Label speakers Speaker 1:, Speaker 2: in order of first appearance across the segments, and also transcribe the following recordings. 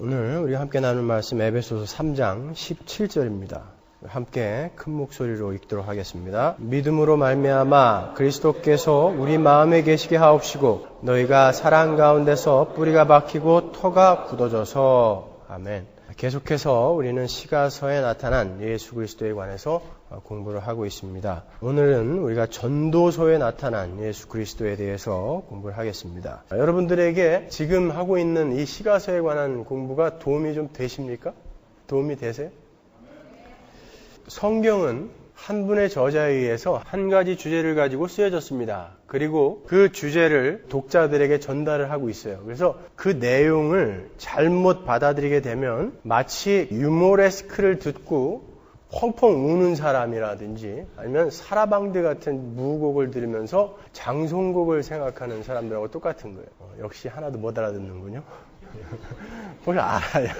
Speaker 1: 오늘 우리가 함께 나눌 말씀 에베소서 3장 17절입니다. 함께 큰 목소리로 읽도록 하겠습니다. 믿음으로 말미암아 그리스도께서 우리 마음에 계시게 하옵시고 너희가 사랑 가운데서 뿌리가 박히고 터가 굳어져서 아멘. 계속해서 우리는 시가서에 나타난 예수 그리스도에 관해서 공부를 하고 있습니다. 오늘은 우리가 전도서에 나타난 예수 그리스도에 대해서 공부를 하겠습니다. 여러분들에게 지금 하고 있는 이 시가서에 관한 공부가 도움이 좀 되십니까? 도움이 되세요? 성경은 한 분의 저자에 의해서 한 가지 주제를 가지고 쓰여졌습니다. 그리고 그 주제를 독자들에게 전달을 하고 있어요. 그래서 그 내용을 잘못 받아들이게 되면 마치 유모레스크를 듣고 펑펑 우는 사람이라든지 아니면 사라방드 같은 무곡을 들으면서 장송곡을 생각하는 사람들하고 똑같은 거예요. 역시 하나도 못 알아듣는군요. 뭘 알아야.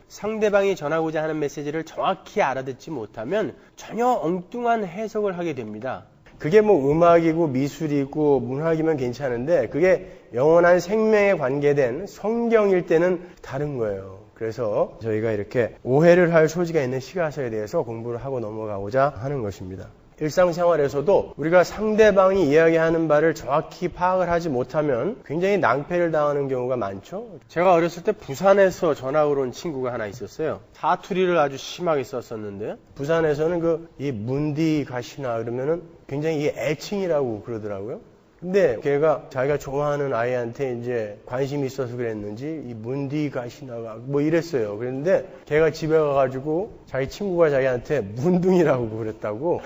Speaker 1: 상대방이 전하고자 하는 메시지를 정확히 알아듣지 못하면 전혀 엉뚱한 해석을 하게 됩니다. 그게 뭐 음악이고 미술이고 문학이면 괜찮은데 그게 영원한 생명에 관계된 성경일 때는 다른 거예요. 그래서 저희가 이렇게 오해를 할 소지가 있는 시가서에 대해서 공부를 하고 넘어가고자 하는 것입니다. 일상생활에서도 우리가 상대방이 이야기하는 바를 정확히 파악을 하지 못하면 굉장히 낭패를 당하는 경우가 많죠. 제가 어렸을 때 부산에서 전학을 온 친구가 하나 있었어요. 사투리를 아주 심하게 썼었는데 부산에서는 이 문디 가시나 그러면은 굉장히 이 애칭이라고 그러더라고요. 근데 걔가 자기가 좋아하는 아이한테 이제 관심이 있어서 그랬는지 이 문디 가시나가 뭐 이랬어요. 그랬는데 걔가 집에 가가지고 자기 친구가 자기한테 문둥이라고 그랬다고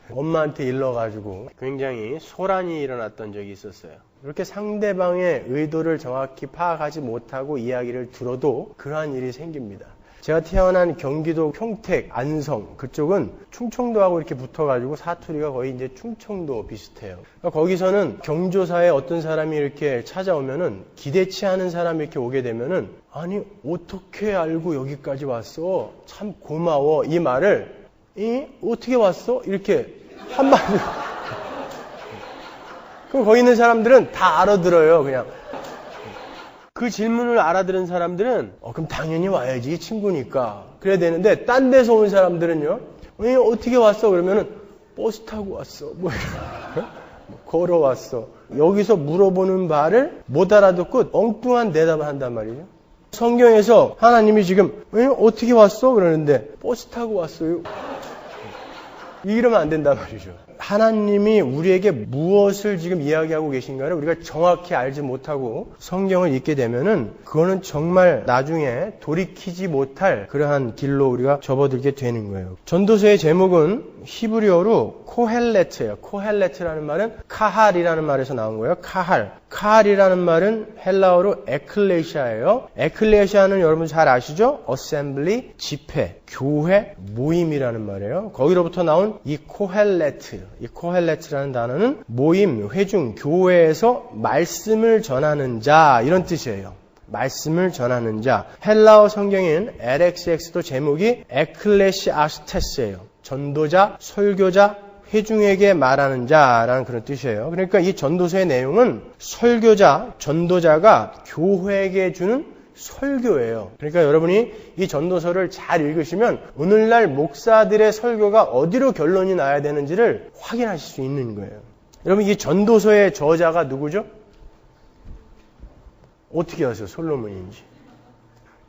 Speaker 1: 엄마한테 일러가지고 굉장히 소란이 일어났던 적이 있었어요. 이렇게 상대방의 의도를 정확히 파악하지 못하고 이야기를 들어도 그러한 일이 생깁니다. 제가 태어난 경기도 평택, 안성 그쪽은 충청도하고 이렇게 붙어가지고 사투리가 거의 이제 충청도 비슷해요. 그러니까 거기서는 경조사에 어떤 사람이 이렇게 찾아오면은 기대치 않은 사람이 이렇게 오게 되면은 아니 어떻게 알고 여기까지 왔어? 참 고마워 이 말을 어떻게 왔어? 이렇게 한마디로. 그럼 거기 있는 사람들은 다 알아들어요 그냥. 그 질문을 알아들은 사람들은 그럼 당연히 와야지 친구니까 그래야 되는데 딴 데서 온 사람들은요 어떻게 왔어? 그러면은 버스 타고 왔어 뭐 걸어왔어. 여기서 물어보는 말을 못 알아듣고 엉뚱한 대답을 한단 말이죠. 성경에서 하나님이 지금 어떻게 왔어? 그러는데 버스 타고 왔어요. 이러면 안 된단 말이죠. 하나님이 우리에게 무엇을 지금 이야기하고 계신가를 우리가 정확히 알지 못하고 성경을 읽게 되면은 그거는 정말 나중에 돌이키지 못할 그러한 길로 우리가 접어들게 되는 거예요. 전도서의 제목은 히브리어로 코헬레트예요. 코헬레트라는 말은 카할이라는 말에서 나온 거예요. 카할. 카할이라는 말은 헬라어로 에클레시아예요. 에클레시아는 여러분 잘 아시죠? 어셈블리, 집회, 교회, 모임이라는 말이에요. 거기로부터 나온 이 코헬레트. 이 코헬레트라는 단어는 모임, 회중, 교회에서 말씀을 전하는 자 이런 뜻이에요. 말씀을 전하는 자. 헬라어 성경인 LXX도 제목이 에클레시아스테스예요. 전도자, 설교자, 회중에게 말하는 자라는 그런 뜻이에요. 그러니까 이 전도서의 내용은 설교자, 전도자가 교회에게 주는 설교예요. 그러니까 여러분이 이 전도서를 잘 읽으시면 오늘날 목사들의 설교가 어디로 결론이 나야 되는지를 확인하실 수 있는 거예요. 여러분 이 전도서의 저자가 누구죠? 어떻게 아세요? 솔로몬인지.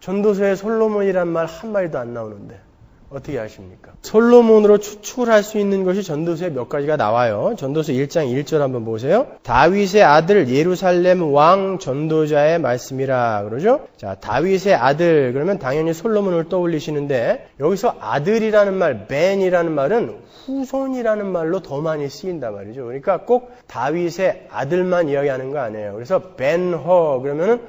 Speaker 1: 전도서에 솔로몬이란 말 한마디도 안 나오는데 어떻게 아십니까? 솔로몬으로 추측을 할 수 있는 것이 전도서에 몇 가지가 나와요. 전도서 1장 1절 한번 보세요. 다윗의 아들 예루살렘 왕 전도자의 말씀이라 그러죠. 자, 다윗의 아들 그러면 당연히 솔로몬을 떠올리시는데 여기서 아들이라는 말, 벤이라는 말은 후손이라는 말로 더 많이 쓰인단 말이죠. 그러니까 꼭 다윗의 아들만 이야기하는 거 아니에요. 그래서 벤허 그러면은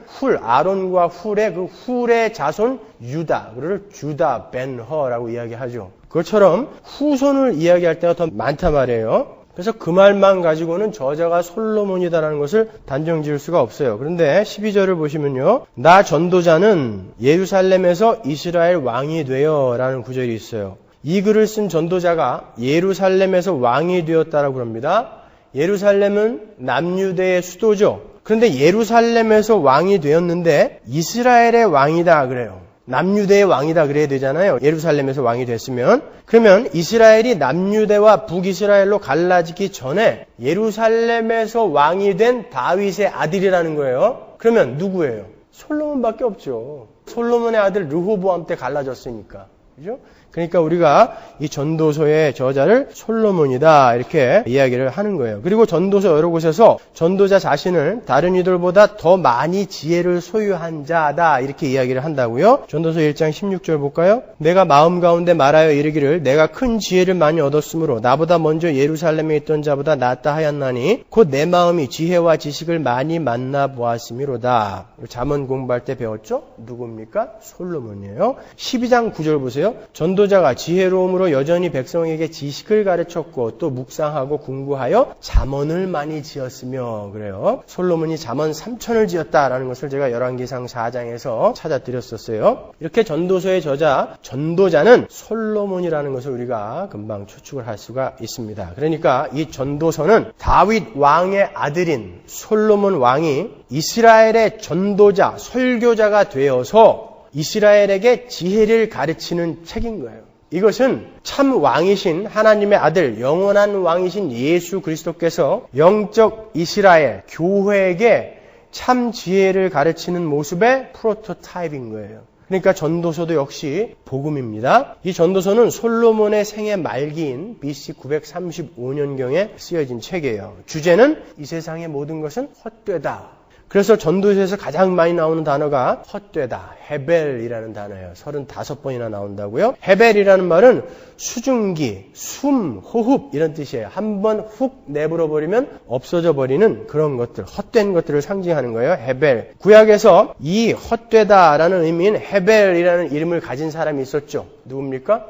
Speaker 1: 아론과 훌의 그 훌의 자손 유다, 그를 주다 벤허라고 이야기하죠. 그것처럼 후손을 이야기할 때가 더 많단 말이에요. 그래서 그 말만 가지고는 저자가 솔로몬이다라는 것을 단정 지을 수가 없어요. 그런데 12절을 보시면요. 나 전도자는 예루살렘에서 이스라엘 왕이 되어 라는 구절이 있어요. 이 글을 쓴 전도자가 예루살렘에서 왕이 되었다라고 합니다. 예루살렘은 남유대의 수도죠. 그런데 예루살렘에서 왕이 되었는데 이스라엘의 왕이다 그래요. 남유대의 왕이다 그래야 되잖아요. 예루살렘에서 왕이 됐으면. 그러면 이스라엘이 남유대와 북이스라엘로 갈라지기 전에 예루살렘에서 왕이 된 다윗의 아들이라는 거예요. 그러면 누구예요? 솔로몬밖에 없죠. 솔로몬의 아들 르호보암 때 갈라졌으니까. 그죠? 그러니까 우리가 이 전도서의 저자를 솔로몬이다 이렇게 이야기를 하는 거예요. 그리고 전도서 여러 곳에서 전도자 자신을 다른 이들보다 더 많이 지혜를 소유한 자다 이렇게 이야기를 한다고요. 전도서 1장 16절 볼까요? 내가 마음 가운데 말하여 이르기를 내가 큰 지혜를 많이 얻었으므로 나보다 먼저 예루살렘에 있던 자보다 낫다 하였나니 곧 내 마음이 지혜와 지식을 많이 만나보았음이로다. 잠언 공부할 때 배웠죠? 누굽니까? 솔로몬이에요. 12장 9절 보세요. 전도자가 지혜로움으로 여전히 백성에게 지식을 가르쳤고 또 묵상하고 공부하여 잠언을 많이 지었으며 그래요. 솔로몬이 잠언 3천을 지었다라는 것을 제가 열왕기상 4장에서 찾아드렸었어요. 이렇게 전도서의 저자, 전도자는 솔로몬이라는 것을 우리가 금방 추측을 할 수가 있습니다. 그러니까 이 전도서는 다윗 왕의 아들인 솔로몬 왕이 이스라엘의 전도자, 설교자가 되어서 이스라엘에게 지혜를 가르치는 책인 거예요. 이것은 참 왕이신 하나님의 아들, 영원한 왕이신 예수 그리스도께서 영적 이스라엘, 교회에게 참 지혜를 가르치는 모습의 프로토타입인 거예요. 그러니까 전도서도 역시 복음입니다. 이 전도서는 솔로몬의 생애 말기인 BC 935년경에 쓰여진 책이에요. 주제는 이 세상의 모든 것은 헛되다. 그래서 전도서에서 가장 많이 나오는 단어가 헛되다, 헤벨이라는 단어예요. 35번이나 나온다고요. 헤벨이라는 말은 수증기, 숨, 호흡 이런 뜻이에요. 한번 훅 내버려 버리면 없어져 버리는 그런 것들, 헛된 것들을 상징하는 거예요. 헤벨. 구약에서 이 헛되다라는 의미인 헤벨이라는 이름을 가진 사람이 있었죠. 누굽니까?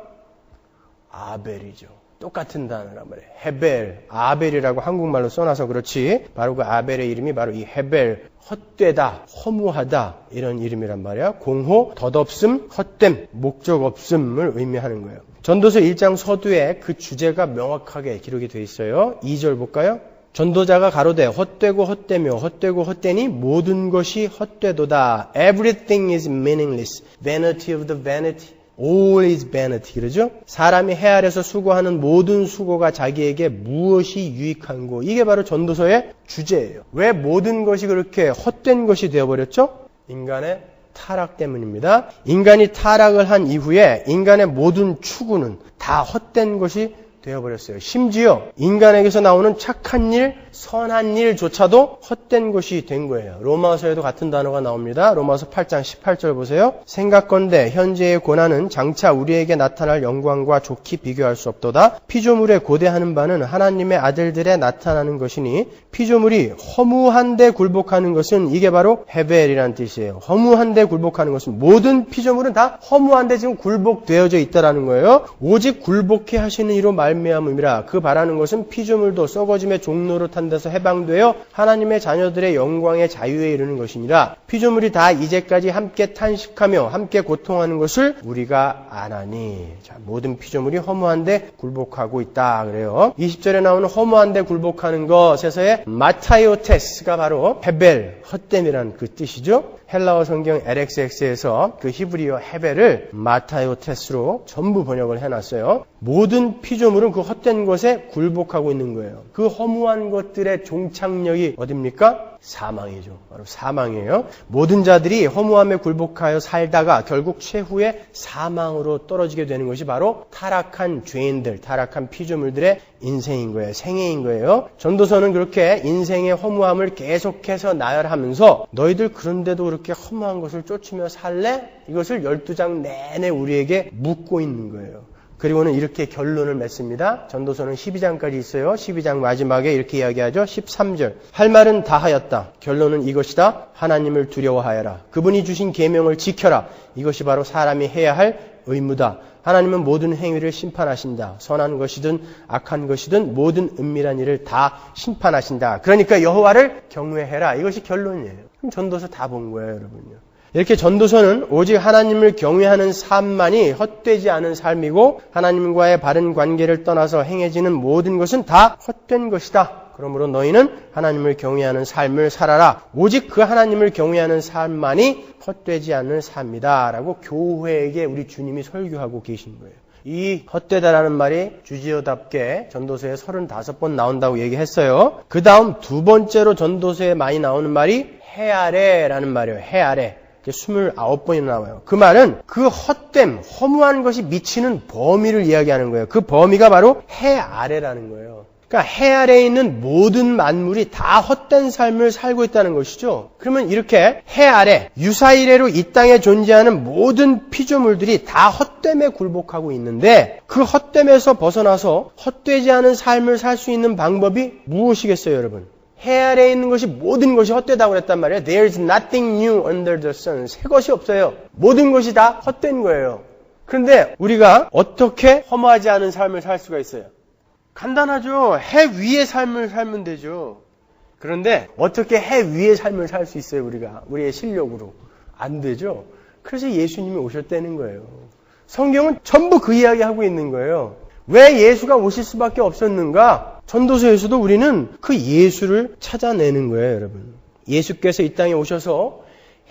Speaker 1: 아벨이죠. 똑같은 단어란 말이에요. 헤벨, 아벨이라고 한국말로 써놔서 그렇지 바로 그 아벨의 이름이 바로 이 헤벨, 헛되다, 허무하다 이런 이름이란 말이야. 공호, 덧없음, 헛됨, 목적 없음을 의미하는 거예요. 전도서 1장 서두에 그 주제가 명확하게 기록이 되어 있어요. 2절 볼까요? 전도자가 가로되 헛되고 헛되며 헛되고 헛되니 모든 것이 헛되도다. Everything is meaningless. Vanity of the vanity. All is vanity. 그러죠? 사람이 해 아래서 수고하는 모든 수고가 자기에게 무엇이 유익한고. 이게 바로 전도서의 주제예요. 왜 모든 것이 그렇게 헛된 것이 되어버렸죠? 인간의 타락 때문입니다. 인간이 타락을 한 이후에 인간의 모든 추구는 다 헛된 것이 되어버렸어요. 심지어 인간에게서 나오는 착한 일, 선한 일조차도 헛된 것이 된 거예요. 로마서에도 같은 단어가 나옵니다. 로마서 8장 18절 보세요. 생각건대 현재의 고난은 장차 우리에게 나타날 영광과 좋게 비교할 수 없도다. 피조물에 고대하는 바는 하나님의 아들들에 나타나는 것이니 피조물이 허무한데 굴복하는 것은 이게 바로 헤벨이라는 뜻이에요. 허무한데 굴복하는 것은 모든 피조물은 다 허무한데 지금 굴복되어져 있다라는 거예요. 오직 굴복해 하시는 이로 말미암음이라. 그 바라는 것은 피조물도 썩어짐의 종로로 탄 데서 해방되어 하나님의 자녀들의 영광의 자유에 이르는 것이니라. 피조물이 다 이제까지 함께 탄식하며 함께 고통하는 것을 우리가 아나니. 자, 모든 피조물이 허무한데 굴복하고 있다 그래요. 20절에 나오는 허무한데 굴복하는 것에서의 마타이오테스가 바로 헤벨, 헛됨이라는 그 뜻이죠. 헬라어 성경 LXX에서 그 히브리어 헤벨을 마타이오테스로 전부 번역을 해놨어요. 모든 피조물은 그 헛된 것에 굴복하고 있는 거예요. 그 허무한 것들의 종착역이 어딥니까? 사망이죠. 바로 사망이에요. 모든 자들이 허무함에 굴복하여 살다가 결국 최후의 사망으로 떨어지게 되는 것이 바로 타락한 죄인들, 타락한 피조물들의 인생인 거예요. 생애인 거예요. 전도서는 그렇게 인생의 허무함을 계속해서 나열하면서 너희들 그런데도 그렇게 허무한 것을 쫓으며 살래? 이것을 12장 내내 우리에게 묻고 있는 거예요. 그리고는 이렇게 결론을 맺습니다. 전도서는 12장까지 있어요. 12장 마지막에 이렇게 이야기하죠. 13절. 할 말은 다 하였다. 결론은 이것이다. 하나님을 두려워하여라. 그분이 주신 계명을 지켜라. 이것이 바로 사람이 해야 할 의무다. 하나님은 모든 행위를 심판하신다. 선한 것이든 악한 것이든 모든 은밀한 일을 다 심판하신다. 그러니까 여호와를 경외해라. 이것이 결론이에요. 그럼 전도서 다 본 거예요, 여러분요. 이렇게 전도서는 오직 하나님을 경외하는 삶만이 헛되지 않은 삶이고 하나님과의 바른 관계를 떠나서 행해지는 모든 것은 다 헛된 것이다. 그러므로 너희는 하나님을 경외하는 삶을 살아라. 오직 그 하나님을 경외하는 삶만이 헛되지 않는 삶이다. 라고 교회에게 우리 주님이 설교하고 계신 거예요. 이 헛되다라는 말이 주지어답게 전도서에 35번 나온다고 얘기했어요. 그 다음 두 번째로 전도서에 많이 나오는 말이 해아래라는 말이에요. 해아래. 29번이나 나와요. 그 말은 그 헛됨, 허무한 것이 미치는 범위를 이야기하는 거예요. 그 범위가 바로 해 아래라는 거예요. 그러니까 해 아래에 있는 모든 만물이 다 헛된 삶을 살고 있다는 것이죠. 그러면 이렇게 해 아래, 유사이래로 이 땅에 존재하는 모든 피조물들이 다 헛됨에 굴복하고 있는데 그 헛됨에서 벗어나서 헛되지 않은 삶을 살 수 있는 방법이 무엇이겠어요, 여러분? 해 아래에 있는 것이 모든 것이 헛되다고 그랬단 말이에요. There's nothing new under the sun. 새 것이 없어요. 모든 것이 다 헛된 거예요. 그런데 우리가 어떻게 허무하지 않은 삶을 살 수가 있어요? 간단하죠. 해 위의 삶을 살면 되죠. 그런데 어떻게 해 위의 삶을 살 수 있어요, 우리가? 우리의 실력으로. 안 되죠. 그래서 예수님이 오셨다는 거예요. 성경은 전부 그 이야기하고 있는 거예요. 왜 예수가 오실 수밖에 없었는가? 전도서에서도 우리는 그 예수를 찾아내는 거예요, 여러분. 예수께서 이 땅에 오셔서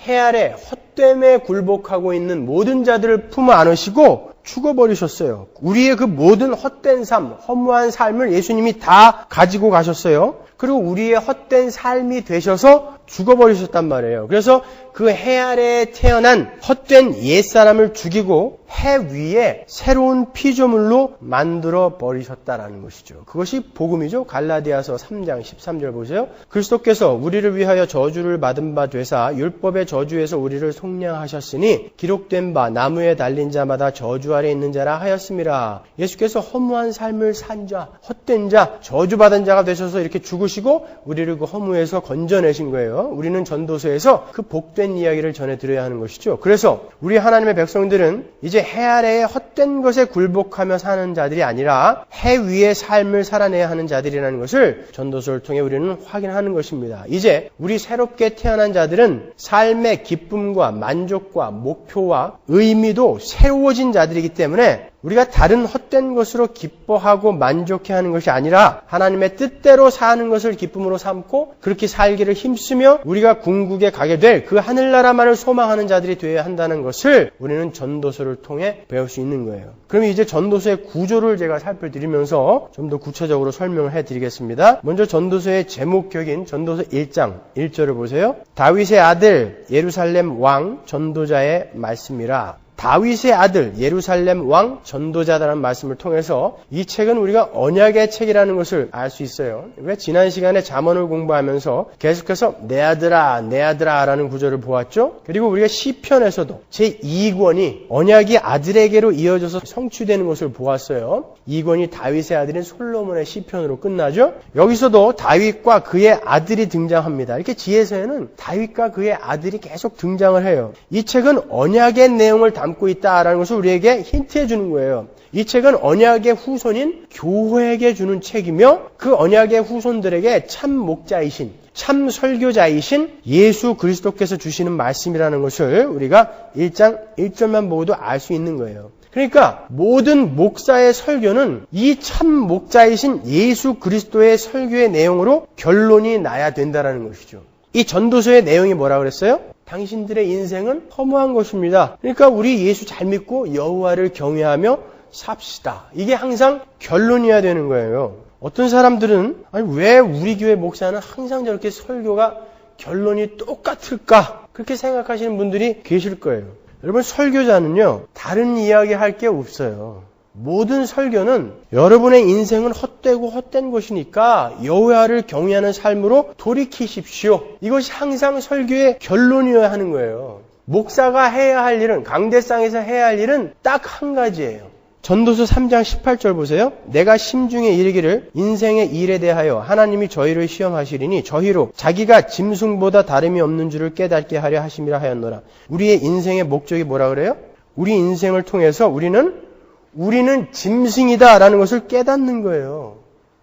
Speaker 1: 해 아래 헛됨에 굴복하고 있는 모든 자들을 품어 안으시고 죽어버리셨어요. 우리의 그 모든 헛된 삶, 허무한 삶을 예수님이 다 가지고 가셨어요. 그리고 우리의 헛된 삶이 되셔서 죽어버리셨단 말이에요. 그래서 그 해 아래에 태어난 헛된 옛사람을 죽이고 해 위에 새로운 피조물로 만들어 버리셨다라는 것이죠. 그것이 복음이죠. 갈라디아서 3장 13절 보세요. 그리스도께서 우리를 위하여 저주를 받은 바 되사 율법의 저주에서 우리를 속량하셨으니 기록된 바 나무에 달린 자마다 저주 아래 있는 자라 하였음이라. 예수께서 허무한 삶을 산 자, 헛된 자, 저주받은 자가 되셔서 이렇게 죽으시고 우리를 그 허무에서 건져내신 거예요. 우리는 전도서에서 그 복된 이야기를 전해드려야 하는 것이죠. 그래서 우리 하나님의 백성들은 이제 해 아래의 헛된 것에 굴복하며 사는 자들이 아니라 해 위의 삶을 살아내야 하는 자들이라는 것을 전도서를 통해 우리는 확인하는 것입니다. 이제 우리 새롭게 태어난 자들은 삶의 기쁨과 만족과 목표와 의미도 새로워진 자들이기 때문에 우리가 다른 헛된 것으로 기뻐하고 만족해하는 것이 아니라 하나님의 뜻대로 사는 것을 기쁨으로 삼고 그렇게 살기를 힘쓰며 우리가 궁극에 가게 될 그 하늘나라만을 소망하는 자들이 되어야 한다는 것을 우리는 전도서를 통해 배울 수 있는 거예요. 그럼 이제 전도서의 구조를 제가 살펴드리면서 좀 더 구체적으로 설명을 해드리겠습니다. 먼저 전도서의 제목격인 전도서 1장 1절을 보세요. 다윗의 아들 예루살렘 왕 전도자의 말씀이라. 다윗의 아들 예루살렘 왕 전도자다라는 말씀을 통해서 이 책은 우리가 언약의 책이라는 것을 알 수 있어요. 왜 지난 시간에 잠언을 공부하면서 계속해서 내 아들아 내 아들아 라는 구절을 보았죠. 그리고 우리가 시편에서도 제2권이 언약이 아들에게로 이어져서 성취되는 것을 보았어요. 2권이 다윗의 아들인 솔로몬의 시편으로 끝나죠. 여기서도 다윗과 그의 아들이 등장합니다. 이렇게 지혜서에는 다윗과 그의 아들이 계속 등장을 해요. 이 책은 언약의 내용을 담고 있다라는 것을 우리에게 힌트해 주는 거예요. 이 책은 언약의 후손인 교회에게 주는 책이며 그 언약의 후손들에게 참 목자이신 참 설교자이신 예수 그리스도께서 주시는 말씀이라는 것을 우리가 1장 1절만 보고도 알 수 있는 거예요. 그러니까 모든 목사의 설교는 이 참 목자이신 예수 그리스도의 설교의 내용으로 결론이 나야 된다는 것이죠. 이 전도서의 내용이 뭐라고 그랬어요? 당신들의 인생은 허무한 것입니다. 그러니까 우리 예수 잘 믿고 여호와를 경외하며 삽시다. 이게 항상 결론이어야 되는 거예요. 어떤 사람들은 아니 왜 우리 교회 목사는 항상 저렇게 설교가 결론이 똑같을까? 그렇게 생각하시는 분들이 계실 거예요. 여러분 설교자는요. 다른 이야기 할 게 없어요. 모든 설교는 여러분의 인생은 헛되고 헛된 것이니까 여호와를 경외하는 삶으로 돌이키십시오. 이것이 항상 설교의 결론이어야 하는 거예요. 목사가 해야 할 일은 강대상에서 해야 할 일은 딱 한 가지예요. 전도서 3장 18절 보세요. 내가 심중에 이르기를 인생의 일에 대하여 하나님이 저희를 시험하시리니 저희로 자기가 짐승보다 다름이 없는 줄을 깨닫게 하려 하심이라 하였노라. 우리의 인생의 목적이 뭐라 그래요? 우리 인생을 통해서 우리는 짐승이다라는 것을 깨닫는 거예요.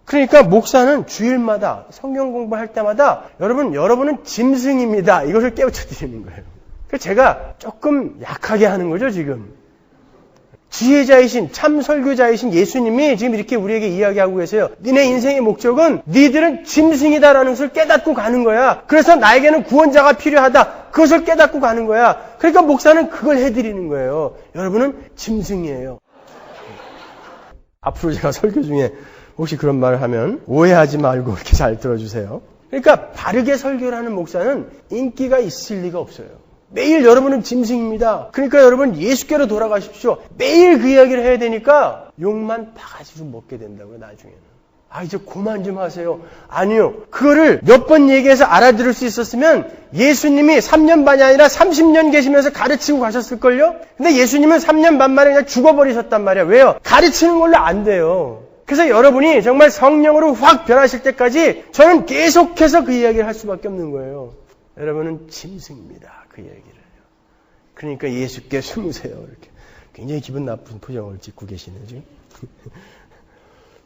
Speaker 1: 그러니까 목사는 주일마다 성경 공부할 때마다 여러분은 짐승입니다. 이것을 깨우쳐 드리는 거예요. 그래서 제가 조금 약하게 하는 거죠, 지금. 지혜자이신 참 설교자이신 예수님이 지금 이렇게 우리에게 이야기하고 계세요. 니네 인생의 목적은 니들은 짐승이다라는 것을 깨닫고 가는 거야. 그래서 나에게는 구원자가 필요하다. 그것을 깨닫고 가는 거야. 그러니까 목사는 그걸 해드리는 거예요. 여러분은 짐승이에요. 앞으로 제가 설교 중에 혹시 그런 말을 하면 오해하지 말고 이렇게 잘 들어주세요. 그러니까 바르게 설교를 하는 목사는 인기가 있을 리가 없어요. 매일 여러분은 짐승입니다. 그러니까 여러분 예수께로 돌아가십시오. 매일 그 이야기를 해야 되니까 욕만 바가지로 먹게 된다고요, 나중에는. 이제 그만 좀 하세요. 아니요. 그거를 몇 번 얘기해서 알아들을 수 있었으면 예수님이 3년 반이 아니라 30년 계시면서 가르치고 가셨을걸요? 근데 예수님은 3년 반 만에 그냥 죽어버리셨단 말이야. 왜요? 가르치는 걸로 안 돼요. 그래서 여러분이 정말 성령으로 확 변하실 때까지 저는 계속해서 그 이야기를 할 수밖에 없는 거예요. 여러분은 짐승입니다. 그 얘기를. 그러니까 예수께 숨으세요. 이렇게. 굉장히 기분 나쁜 표정을 짓고 계시네요, 지금.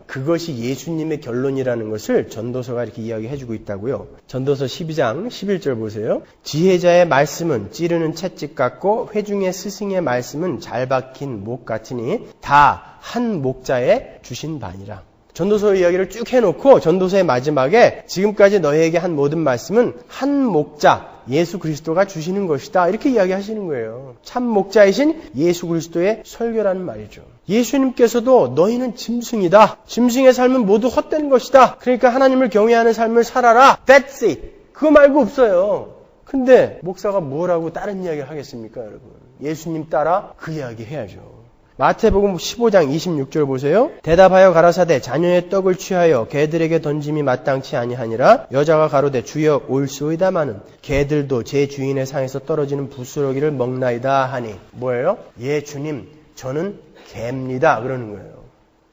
Speaker 1: 그것이 예수님의 결론이라는 것을 전도서가 이렇게 이야기해주고 있다고요. 전도서 12장 11절 보세요. 지혜자의 말씀은 찌르는 채찍 같고 회중의 스승의 말씀은 잘 박힌 목 같으니 다 한 목자에 주신 바니라. 전도서 이야기를 쭉 해놓고 전도서의 마지막에 지금까지 너희에게 한 모든 말씀은 한 목자 예수 그리스도가 주시는 것이다. 이렇게 이야기하시는 거예요. 참 목자이신 예수 그리스도의 설교라는 말이죠. 예수님께서도 너희는 짐승이다. 짐승의 삶은 모두 헛된 것이다. 그러니까 하나님을 경외하는 삶을 살아라. That's it. 그거 말고 없어요. 근데 목사가 뭐라고 다른 이야기를 하겠습니까, 여러분? 예수님 따라 그 이야기 해야죠. 마태복음 15장 26절 보세요. 대답하여 가라사대 자녀의 떡을 취하여 개들에게 던짐이 마땅치 아니하니라. 여자가 가로되 주여 올소이다마는 개들도 제 주인의 상에서 떨어지는 부스러기를 먹나이다 하니. 뭐예요? 예 주님 저는 개입니다 그러는 거예요.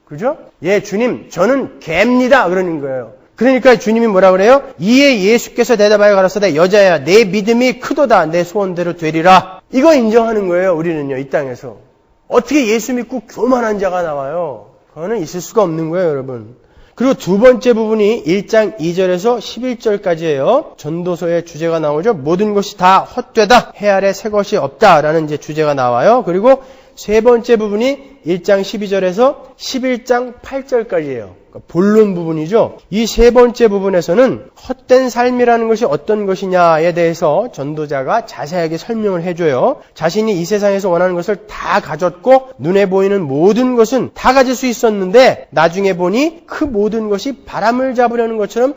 Speaker 1: 그죠? 예 주님 저는 개입니다 그러는 거예요. 그러니까 주님이 뭐라 그래요? 이에 예수께서 대답하여 가라사대 여자야 내 믿음이 크도다 내 소원대로 되리라. 이거 인정하는 거예요. 우리는요 이 땅에서. 어떻게 예수 믿고 교만한 자가 나와요? 그거는 있을 수가 없는 거예요, 여러분. 그리고 두 번째 부분이 1장 2절에서 11절까지예요. 전도서의 주제가 나오죠. 모든 것이 다 헛되다. 해 아래 새 것이 없다라는 이제 주제가 나와요. 그리고 세 번째 부분이 1장 12절에서 11장 8절까지예요. 그러니까 본론 부분이죠. 이 세 번째 부분에서는 헛된 삶이라는 것이 어떤 것이냐에 대해서 전도자가 자세하게 설명을 해줘요. 자신이 이 세상에서 원하는 것을 다 가졌고 눈에 보이는 모든 것은 다 가질 수 있었는데 나중에 보니 그 모든 것이 바람을 잡으려는 것처럼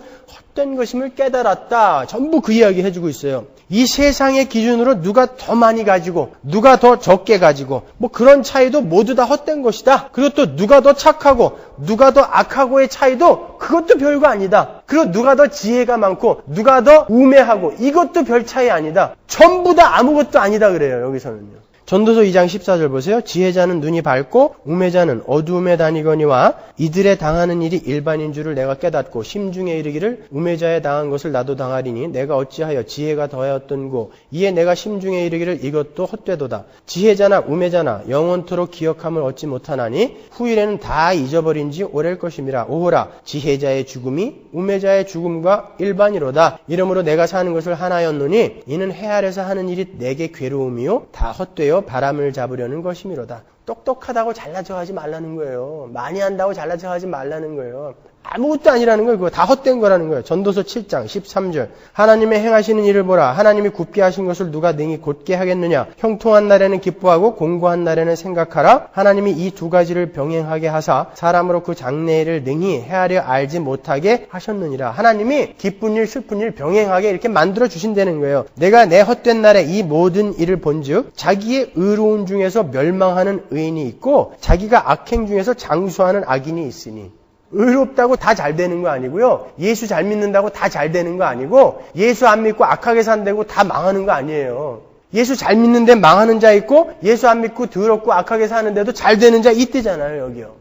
Speaker 1: 헛된 것임을 깨달았다. 전부 그 이야기 해주고 있어요. 이 세상의 기준으로 누가 더 많이 가지고 누가 더 적게 가지고 뭐 그런 차이도 모두 다 헛된 것이다. 그리고 또 누가 더 착하고 누가 더 악하고의 차이도 그것도 별거 아니다. 그리고 누가 더 지혜가 많고 누가 더 우매하고 이것도 별 차이 아니다. 전부 다 아무것도 아니다 그래요. 여기서는요. 전도서 2장 14절 보세요. 지혜자는 눈이 밝고 우매자는 어두움에 다니거니와 이들의 당하는 일이 일반인 줄을 내가 깨닫고 심중에 이르기를 우매자에 당한 것을 나도 당하리니 내가 어찌하여 지혜가 더하였던고 이에 내가 심중에 이르기를 이것도 헛되도다. 지혜자나 우매자나 영원토록 기억함을 얻지 못하나니 후일에는 다 잊어버린 지 오래일 것임이라. 오호라 지혜자의 죽음이 우매자의 죽음과 일반이로다. 이러므로 내가 사는 것을 하나였노니 이는 해 아래서 하는 일이 내게 괴로움이요 다 헛되어 바람을 잡으려는 것이미로다. 똑똑하다고 잘나쳐 하지 말라는 거예요. 많이 한다고 잘나쳐 하지 말라는 거예요. 아무것도 아니라는 거예요. 그거 다 헛된 거라는 거예요. 전도서 7장 13절 하나님의 행하시는 일을 보라. 하나님이 굽게 하신 것을 누가 능히 곧게 하겠느냐. 형통한 날에는 기뻐하고 공고한 날에는 생각하라. 하나님이 이 두 가지를 병행하게 하사 사람으로 그 장래일을 능히 헤아려 알지 못하게 하셨느니라. 하나님이 기쁜 일 슬픈 일 병행하게 이렇게 만들어 주신다는 거예요. 내가 내 헛된 날에 이 모든 일을 본즉 자기의 의로운 중에서 멸망하는 의인이 있고 자기가 악행 중에서 장수하는 악인이 있으니. 의롭다고 다 잘 되는 거 아니고요. 예수 잘 믿는다고 다 잘 되는 거 아니고 예수 안 믿고 악하게 산다고 다 망하는 거 아니에요. 예수 잘 믿는데 망하는 자 있고 예수 안 믿고 더럽고 악하게 사는데도 잘 되는 자 있대잖아요. 여기요.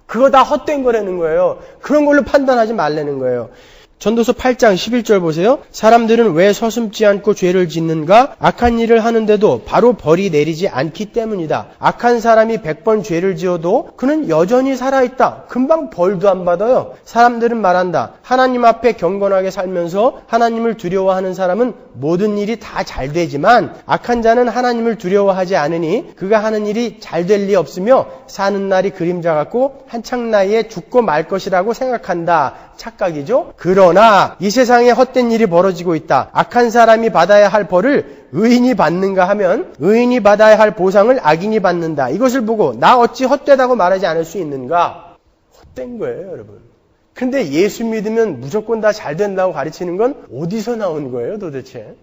Speaker 1: 그거 다 헛된 거라는 거예요. 그런 걸로 판단하지 말라는 거예요. 전도서 8장 11절 보세요. 사람들은 왜 서슴지 않고 죄를 짓는가? 악한 일을 하는데도 바로 벌이 내리지 않기 때문이다. 악한 사람이 100번 죄를 지어도 그는 여전히 살아있다. 금방 벌도 안 받아요. 사람들은 말한다. 하나님 앞에 경건하게 살면서 하나님을 두려워하는 사람은 모든 일이 다 잘 되지만 악한 자는 하나님을 두려워하지 않으니 그가 하는 일이 잘 될 리 없으며 사는 날이 그림자 같고 한창 나이에 죽고 말 것이라고 생각한다. 착각이죠. 그러나 이 세상에 헛된 일이 벌어지고 있다. 악한 사람이 받아야 할 벌을 의인이 받는가 하면 의인이 받아야 할 보상을 악인이 받는다. 이것을 보고 나 어찌 헛되다고 말하지 않을 수 있는가? 헛된 거예요, 여러분. 근데 예수 믿으면 무조건 다 잘 된다고 가르치는 건 어디서 나온 거예요, 도대체?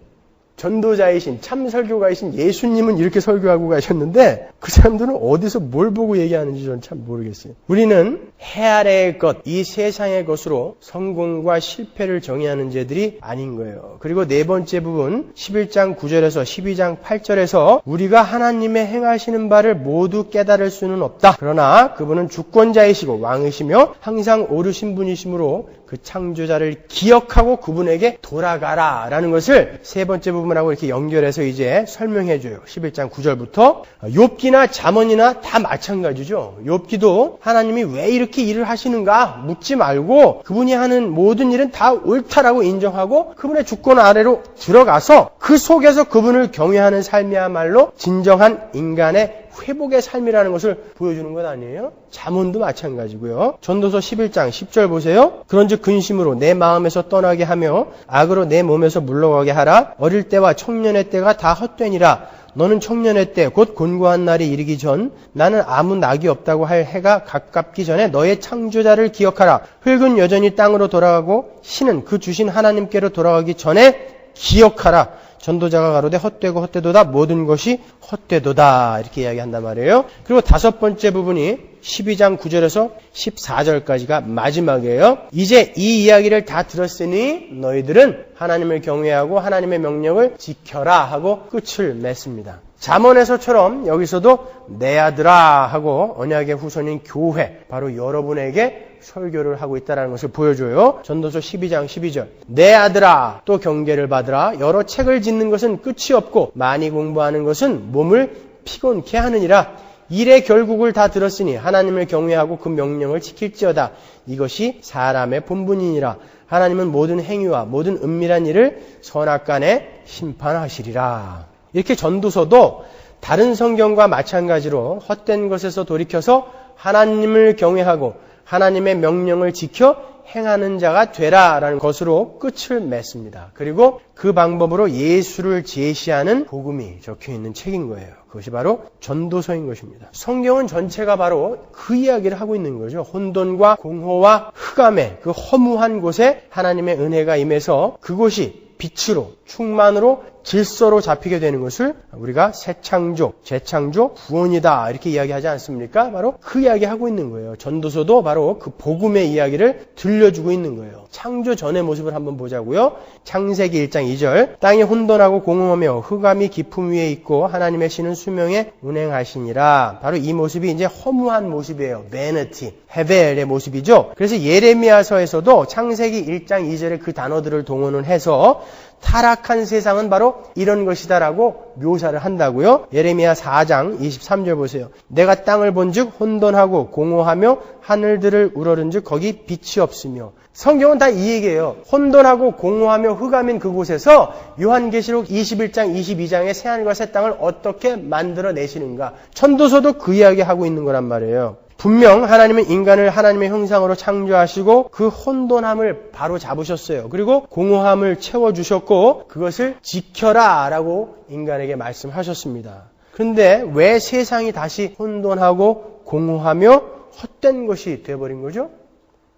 Speaker 1: 전도자이신 참 설교가이신 예수님은 이렇게 설교하고 가셨는데 그 사람들은 어디서 뭘 보고 얘기하는지 저는 참 모르겠어요. 우리는 해 아래의 것, 이 세상의 것으로 성공과 실패를 정의하는 자들이 아닌 거예요. 그리고 네 번째 부분 11장 9절에서 12장 8절에서 우리가 하나님의 행하시는 바를 모두 깨달을 수는 없다. 그러나 그분은 주권자이시고 왕이시며 항상 오르신 분이시므로 그 창조자를 기억하고 그분에게 돌아가라 라는 것을 세 번째 부분하고 이렇게 연결해서 이제 설명해줘요. 11장 9절부터 욥기나 잠언이나 다 마찬가지죠. 욥기도 하나님이 왜 이렇게 일을 하시는가 묻지 말고 그분이 하는 모든 일은 다 옳다라고 인정하고 그분의 주권 아래로 들어가서 그 속에서 그분을 경외하는 삶이야말로 진정한 인간의 회복의 삶이라는 것을 보여주는 것 아니에요? 잠언도 마찬가지고요. 전도서 11장 10절 보세요. 그런즉 근심으로 내 마음에서 떠나게 하며 악으로 내 몸에서 물러가게 하라. 어릴 때와 청년의 때가 다 헛되니라. 너는 청년의 때 곧 곤고한 날이 이르기 전 나는 아무 낙이 없다고 할 해가 가깝기 전에 너의 창조자를 기억하라. 흙은 여전히 땅으로 돌아가고 신은 그 주신 하나님께로 돌아가기 전에 기억하라. 전도자가 가로되 헛되고 헛되도다 모든 것이 헛되도다 이렇게 이야기한단 말이에요. 그리고 다섯 번째 부분이 12장 9절에서 14절까지가 마지막이에요. 이제 이 이야기를 다 들었으니 너희들은 하나님을 경외하고 하나님의 명령을 지켜라 하고 끝을 맺습니다. 잠언에서처럼 여기서도 내 아들아 하고 언약의 후손인 교회 바로 여러분에게 설교를 하고 있다는 것을 보여줘요. 전도서 12장 12절 내 아들아 또 경계를 받으라. 여러 책을 짓는 것은 끝이 없고 많이 공부하는 것은 몸을 피곤케 하느니라. 일의 결국을 다 들었으니 하나님을 경외하고 그 명령을 지킬지어다. 이것이 사람의 본분이니라. 하나님은 모든 행위와 모든 은밀한 일을 선악간에 심판하시리라. 이렇게 전도서도 다른 성경과 마찬가지로 헛된 것에서 돌이켜서 하나님을 경외하고 하나님의 명령을 지켜 행하는 자가 되라라는 것으로 끝을 맺습니다. 그리고 그 방법으로 예수를 제시하는 복음이 적혀있는 책인 거예요. 그것이 바로 전도서인 것입니다. 성경은 전체가 바로 그 이야기를 하고 있는 거죠. 혼돈과 공허와 흑암의 그 허무한 곳에 하나님의 은혜가 임해서 그곳이 빛으로, 충만으로, 질서로 잡히게 되는 것을 우리가 새 창조, 재창조, 구원이다 이렇게 이야기하지 않습니까? 바로 그 이야기하고 있는 거예요. 전도서도 바로 그 복음의 이야기를 들려주고 있는 거예요. 창조 전의 모습을 한번 보자고요. 창세기 1장 2절 땅이 혼돈하고 공허하며 흑암이 깊음 위에 있고 하나님의 신은 수명에 운행하시니라. 바로 이 모습이 이제 허무한 모습이에요. 베네티, 헤벨의 모습이죠. 그래서 예레미야서에서도 창세기 1장 2절의 그 단어들을 동원을 해서 타락한 세상은 바로 이런 것이다라고 묘사를 한다고요. 예레미야 4장 23절 보세요. 내가 땅을 본즉 혼돈하고 공허하며 하늘들을 우러른즉 거기 빛이 없으며. 성경은 다 이 얘기예요. 혼돈하고 공허하며 흑암인 그곳에서 요한계시록 21장 22장의 새하늘과 새 땅을 어떻게 만들어내시는가. 전도서도 그 이야기하고 있는 거란 말이에요. 분명 하나님은 인간을 하나님의 형상으로 창조하시고 그 혼돈함을 바로 잡으셨어요. 그리고 공허함을 채워주셨고 그것을 지켜라 라고 인간에게 말씀하셨습니다. 그런데 왜 세상이 다시 혼돈하고 공허하며 헛된 것이 되어버린 거죠?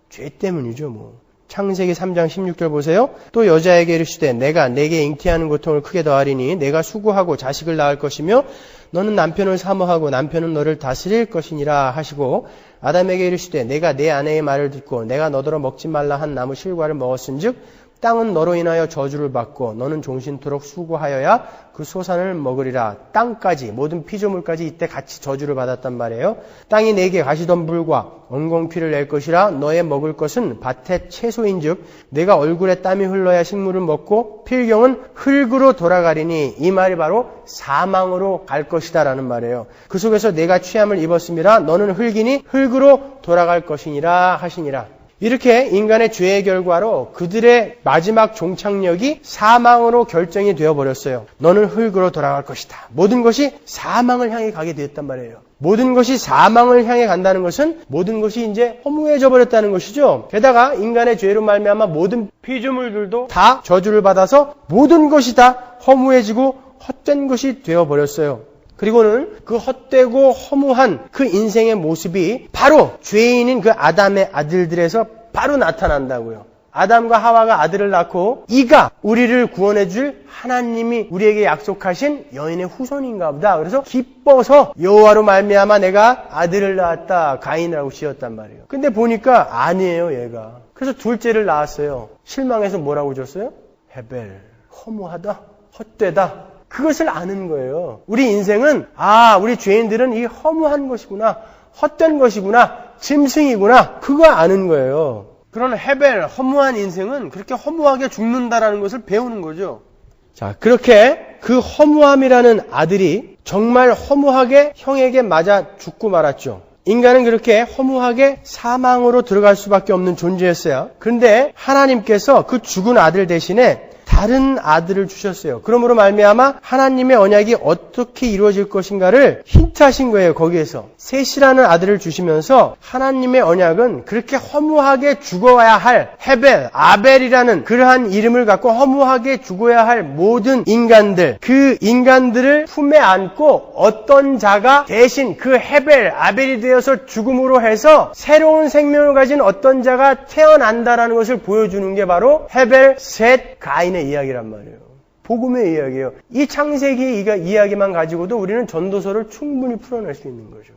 Speaker 1: 죄 때문이죠 뭐. 창세기 3장 16절 보세요. 또 여자에게 이르시되 내가 내게 잉태하는 고통을 크게 더하리니 내가 수고하고 자식을 낳을 것이며 너는 남편을 사모하고 남편은 너를 다스릴 것이니라 하시고 아담에게 이르시되 내가 내 아내의 말을 듣고 내가 너더러 먹지 말라 한 나무 실과를 먹었은즉 땅은 너로 인하여 저주를 받고 너는 종신토록 수고하여야 그 소산을 먹으리라. 땅까지 모든 피조물까지 이때 같이 저주를 받았단 말이에요. 땅이 내게 가시덤불과 엉겅퀴를 낼 것이라. 너의 먹을 것은 밭의 채소인즉 내가 얼굴에 땀이 흘러야 식물을 먹고 필경은 흙으로 돌아가리니. 이 말이 바로 사망으로 갈 것이다 라는 말이에요. 그 속에서 내가 취함을 입었음이라. 너는 흙이니 흙으로 돌아갈 것이니라 하시니라. 이렇게 인간의 죄의 결과로 그들의 마지막 종착역이 사망으로 결정이 되어버렸어요. 너는 흙으로 돌아갈 것이다. 모든 것이 사망을 향해 가게 되었단 말이에요. 모든 것이 사망을 향해 간다는 것은 모든 것이 이제 허무해져 버렸다는 것이죠. 게다가 인간의 죄로 말미암아 모든 피조물들도 다 저주를 받아서 모든 것이 다 허무해지고 헛된 것이 되어버렸어요. 그리고는 그 헛되고 허무한 그 인생의 모습이 바로 죄인인 그 아담의 아들들에서 바로 나타난다고요. 아담과 하와가 아들을 낳고 이가 우리를 구원해 줄 하나님이 우리에게 약속하신 여인의 후손인가 보다. 그래서 기뻐서 여호와로 말미암아 내가 아들을 낳았다. 가인이라고 지었단 말이에요. 근데 보니까 아니에요, 얘가. 그래서 둘째를 낳았어요. 실망해서 뭐라고 줬어요? 헤벨. 허무하다. 헛되다. 그것을 아는 거예요. 우리 인생은 우리 죄인들은 이 허무한 것이구나, 헛된 것이구나, 짐승이구나, 그거 아는 거예요. 그런 헤벨, 허무한 인생은 그렇게 허무하게 죽는다라는 것을 배우는 거죠. 자, 그렇게 그 허무함이라는 아들이 정말 허무하게 형에게 맞아 죽고 말았죠. 인간은 그렇게 허무하게 사망으로 들어갈 수밖에 없는 존재였어요. 그런데 하나님께서 그 죽은 아들 대신에 다른 아들을 주셨어요. 그러므로 말미암아 하나님의 언약이 어떻게 이루어질 것인가를 힌트하신 거예요. 거기에서 셋이라는 아들을 주시면서 하나님의 언약은 그렇게 허무하게 죽어야 할 헤벨, 아벨이라는 그러한 이름을 갖고 허무하게 죽어야 할 모든 인간들, 그 인간들을 품에 안고 어떤 자가 대신 그 헤벨, 아벨이 되어서 죽음으로 해서 새로운 생명을 가진 어떤 자가 태어난다라는 것을 보여주는 게 바로 헤벨, 셋, 가인의 이야기란 말이에요. 복음의 이야기예요. 이 창세기 이야기만 가지고도 우리는 전도서를 충분히 풀어낼 수 있는 거죠.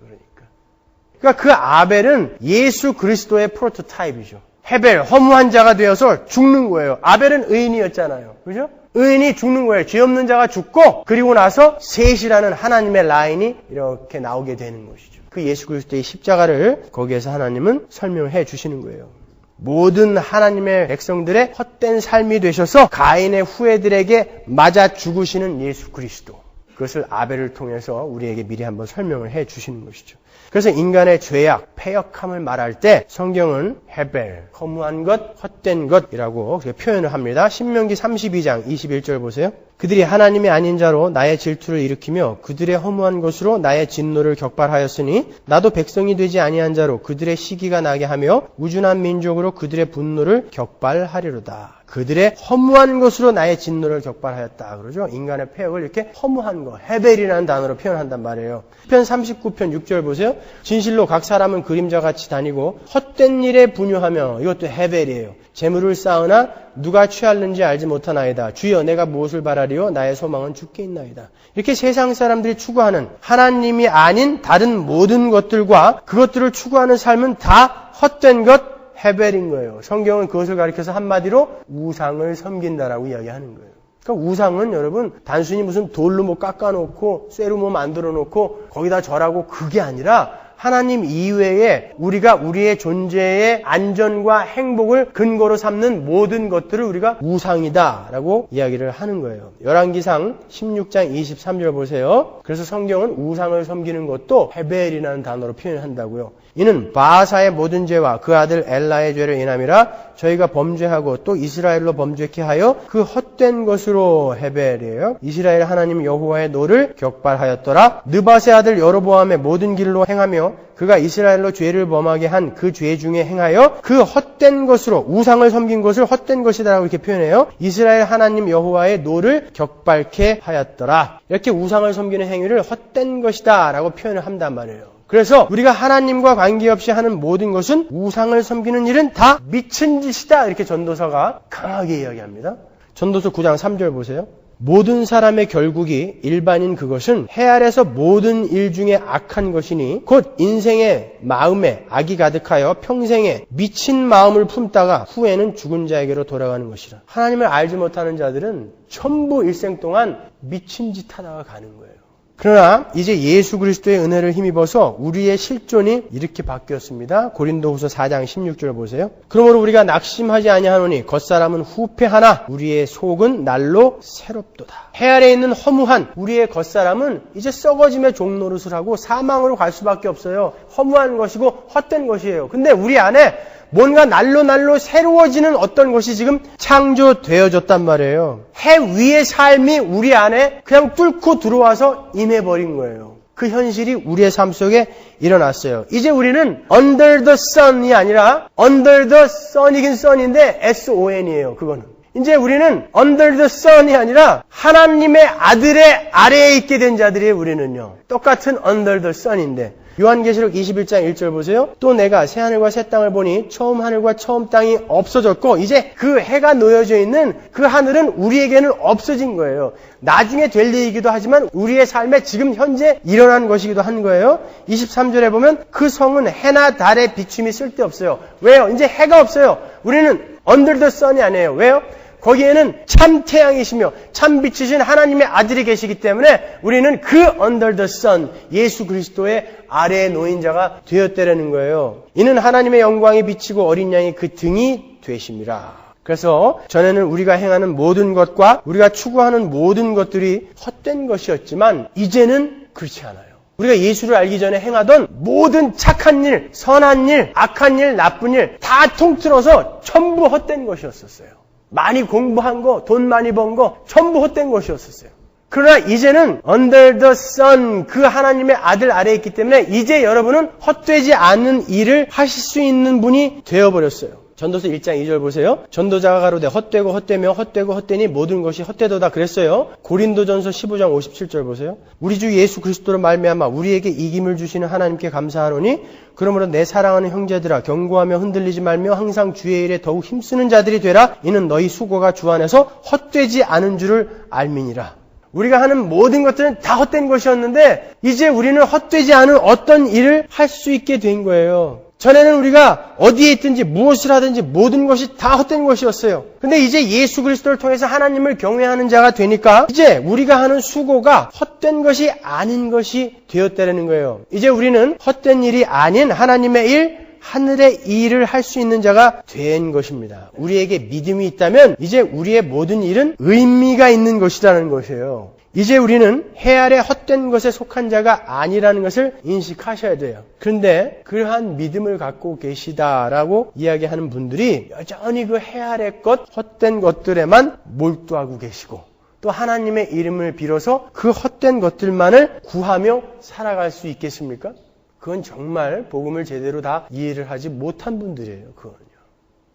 Speaker 1: 그러니까 그 아벨은 예수 그리스도의 프로토타입이죠. 헤벨, 허무한 자가 되어서 죽는 거예요. 아벨은 의인이었잖아요. 그죠? 의인이 죽는 거예요. 죄 없는 자가 죽고 그리고 나서 셋이라는 하나님의 라인이 이렇게 나오게 되는 것이죠. 그 예수 그리스도의 십자가를 거기에서 하나님은 설명해 주시는 거예요. 모든 하나님의 백성들의 헛된 삶이 되셔서 가인의 후예들에게 맞아 죽으시는 예수 그리스도. 그것을 아벨을 통해서 우리에게 미리 한번 설명을 해 주시는 것이죠. 그래서 인간의 죄악, 패역함을 말할 때 성경은 헤벨, 허무한 것, 헛된 것이라고 표현을 합니다. 신명기 32장 21절 보세요. 그들이 하나님이 아닌 자로 나의 질투를 일으키며 그들의 허무한 것으로 나의 진노를 격발하였으니 나도 백성이 되지 아니한 자로 그들의 시기가 나게 하며 우준한 민족으로 그들의 분노를 격발하리로다. 그들의 허무한 것으로 나의 진노를 격발하였다. 그러죠? 인간의 패역을 이렇게 허무한 것, 헤벨이라는 단어로 표현한단 말이에요. 편 39편 6절 보세요. 진실로 각 사람은 그림자같이 다니고 헛된 일에 분유하며, 이것도 헤벨이에요. 재물을 쌓으나 누가 취할는지 알지 못하나이다. 주여 내가 무엇을 바라리요? 나의 소망은 주께 있나이다. 이렇게 세상 사람들이 추구하는 하나님이 아닌 다른 모든 것들과 그것들을 추구하는 삶은 다 헛된 것, 헤벨인 거예요. 성경은 그것을 가리켜서 한마디로 우상을 섬긴다라고 이야기하는 거예요. 그러니까 우상은 여러분 단순히 무슨 돌로 뭐 깎아놓고 쇠로 뭐 만들어놓고 거기다 절하고 그게 아니라 하나님 이외에 우리가 우리의 존재의 안전과 행복을 근거로 삼는 모든 것들을 우리가 우상이다라고 이야기를 하는 거예요. 열왕기상 16장 23절 보세요. 그래서 성경은 우상을 섬기는 것도 헤벨이라는 단어로 표현한다고요. 이는 바하사의 모든 죄와 그 아들 엘라의 죄를 인함이라 저희가 범죄하고 또 이스라엘로 범죄케 하여 그 헛된 것으로 헤벨이에요. 이스라엘 하나님 여호와의 노를 격발하였더라. 느밧의 아들 여로보암의 모든 길로 행하며 그가 이스라엘로 죄를 범하게 한 그 죄 중에 행하여 그 헛된 것으로 우상을 섬긴 것을 헛된 것이다라고 이렇게 표현해요. 이스라엘 하나님 여호와의 노를 격발케 하였더라. 이렇게 우상을 섬기는 행위를 헛된 것이다 라고 표현을 한단 말이에요. 그래서 우리가 하나님과 관계없이 하는 모든 것은 우상을 섬기는 일은 다 미친 짓이다. 이렇게 전도서가 강하게 이야기합니다. 전도서 9장 3절 보세요. 모든 사람의 결국이 일반인 그것은 해 아래서 모든 일 중에 악한 것이니 곧 인생의 마음에 악이 가득하여 평생에 미친 마음을 품다가 후에는 죽은 자에게로 돌아가는 것이라. 하나님을 알지 못하는 자들은 전부 일생 동안 미친 짓 하다가 가는 거예요. 그러나 이제 예수 그리스도의 은혜를 힘입어서 우리의 실존이 이렇게 바뀌었습니다. 고린도후서 4장 16절 보세요. 그러므로 우리가 낙심하지 아니하노니 겉사람은 후패하나 우리의 속은 날로 새롭도다. 해 아래에 있는 허무한 우리의 겉사람은 이제 썩어짐의 종노릇을 하고 사망으로 갈 수밖에 없어요. 허무한 것이고 헛된 것이에요. 근데 우리 안에 뭔가 날로 새로워지는 어떤 것이 지금 창조되어졌단 말이에요. 해 위의 삶이 우리 안에 그냥 뚫고 들어와서 임해버린 거예요. 그 현실이 우리의 삶 속에 일어났어요. 이제 우리는 under the sun이 아니라 under the sun이긴 sun인데 SON이에요. 그거는. 이제 우리는 under the sun이 아니라 하나님의 아들의 아래에 있게 된 자들이에요. 우리는요. 똑같은 under the sun인데 요한계시록 21장 1절 보세요. 또 내가 새 하늘과 새 땅을 보니 처음 하늘과 처음 땅이 없어졌고 이제 그 해가 놓여져 있는 그 하늘은 우리에게는 없어진 거예요. 나중에 될 일이기도 하지만 우리의 삶에 지금 현재 일어난 것이기도 한 거예요. 23절에 보면 그 성은 해나 달의 비춤이 쓸데없어요. 왜요? 이제 해가 없어요. 우리는 under the sun이 아니에요. 왜요? 거기에는 참 태양이시며 참 빛이신 하나님의 아들이 계시기 때문에 우리는 그 under the sun, 예수 그리스도의 아래에 놓인 자가 되었다라는 거예요. 이는 하나님의 영광이 비치고 어린 양이 그 등이 되심이라. 그래서 전에는 우리가 행하는 모든 것과 우리가 추구하는 모든 것들이 헛된 것이었지만 이제는 그렇지 않아요. 우리가 예수를 알기 전에 행하던 모든 착한 일, 선한 일, 악한 일, 나쁜 일 다 통틀어서 전부 헛된 것이었었어요. 많이 공부한 거, 돈 많이 번 거 전부 헛된 것이었었어요. 그러나 이제는 under the sun, 그 하나님의 아들 아래에 있기 때문에 이제 여러분은 헛되지 않은 일을 하실 수 있는 분이 되어버렸어요. 전도서 1장 2절 보세요. 전도자가 가로되 헛되고 헛되며 헛되고 헛되니 모든 것이 헛되도다 그랬어요. 고린도전서 15장 57절 보세요. 우리 주 예수 그리스도로 말미암아 우리에게 이김을 주시는 하나님께 감사하노니 그러므로 내 사랑하는 형제들아 경고하며 흔들리지 말며 항상 주의 일에 더욱 힘쓰는 자들이 되라. 이는 너희 수고가 주 안에서 헛되지 않은 줄을 알미니라. 우리가 하는 모든 것들은 다 헛된 것이었는데 이제 우리는 헛되지 않은 어떤 일을 할 수 있게 된 거예요. 전에는 우리가 어디에 있든지 무엇을 하든지 모든 것이 다 헛된 것이었어요. 근데 이제 예수 그리스도를 통해서 하나님을 경외하는 자가 되니까 이제 우리가 하는 수고가 헛된 것이 아닌 것이 되었다는 거예요. 이제 우리는 헛된 일이 아닌 하나님의 일, 하늘의 일을 할 수 있는 자가 된 것입니다. 우리에게 믿음이 있다면 이제 우리의 모든 일은 의미가 있는 것이라는 것이에요. 이제 우리는 해 아래 헛된 것에 속한 자가 아니라는 것을 인식하셔야 돼요. 그런데 그러한 믿음을 갖고 계시다라고 이야기하는 분들이 여전히 그 해 아래 것, 헛된 것들에만 몰두하고 계시고 또 하나님의 이름을 빌어서 그 헛된 것들만을 구하며 살아갈 수 있겠습니까? 그건 정말 복음을 제대로 다 이해를 하지 못한 분들이에요. 그거는요.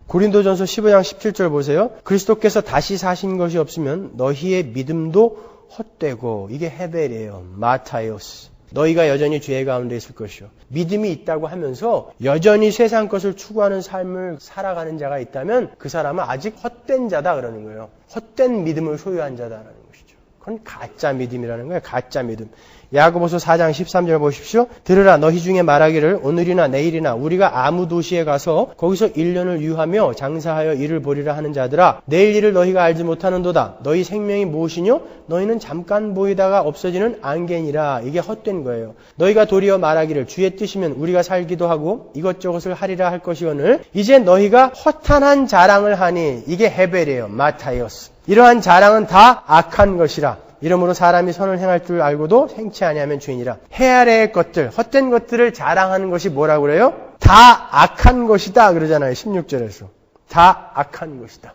Speaker 1: 고린도전서 15장 17절 보세요. 그리스도께서 다시 사신 것이 없으면 너희의 믿음도 헛되고 이게 헤벨이에요. 마타이오스. 너희가 여전히 죄 가운데 있을 것이요. 믿음이 있다고 하면서 여전히 세상 것을 추구하는 삶을 살아가는 자가 있다면 그 사람은 아직 헛된 자다 그러는 거예요. 헛된 믿음을 소유한 자다라는 것이죠. 그건 가짜 믿음이라는 거예요. 가짜 믿음. 야고보서 4장 13절 보십시오. 들으라 너희 중에 말하기를 오늘이나 내일이나 우리가 아무 도시에 가서 거기서 1년을 유하며 장사하여 일을 벌이라 하는 자들아 내일 일을 너희가 알지 못하는도다. 너희 생명이 무엇이뇨? 너희는 잠깐 보이다가 없어지는 안개니라. 이게 헛된 거예요. 너희가 도리어 말하기를 주의 뜻이면 우리가 살기도 하고 이것저것을 하리라 할 것이거늘 이제 너희가 허탄한 자랑을 하니 이게 헤벨이에요. 마타이오스. 이러한 자랑은 다 악한 것이라. 이러므로 사람이 선을 행할 줄 알고도 행치 아니하면 죄인이라. 해 아래의 것들, 헛된 것들을 자랑하는 것이 뭐라고 그래요? 다 악한 것이다 그러잖아요. 16절에서. 다 악한 것이다.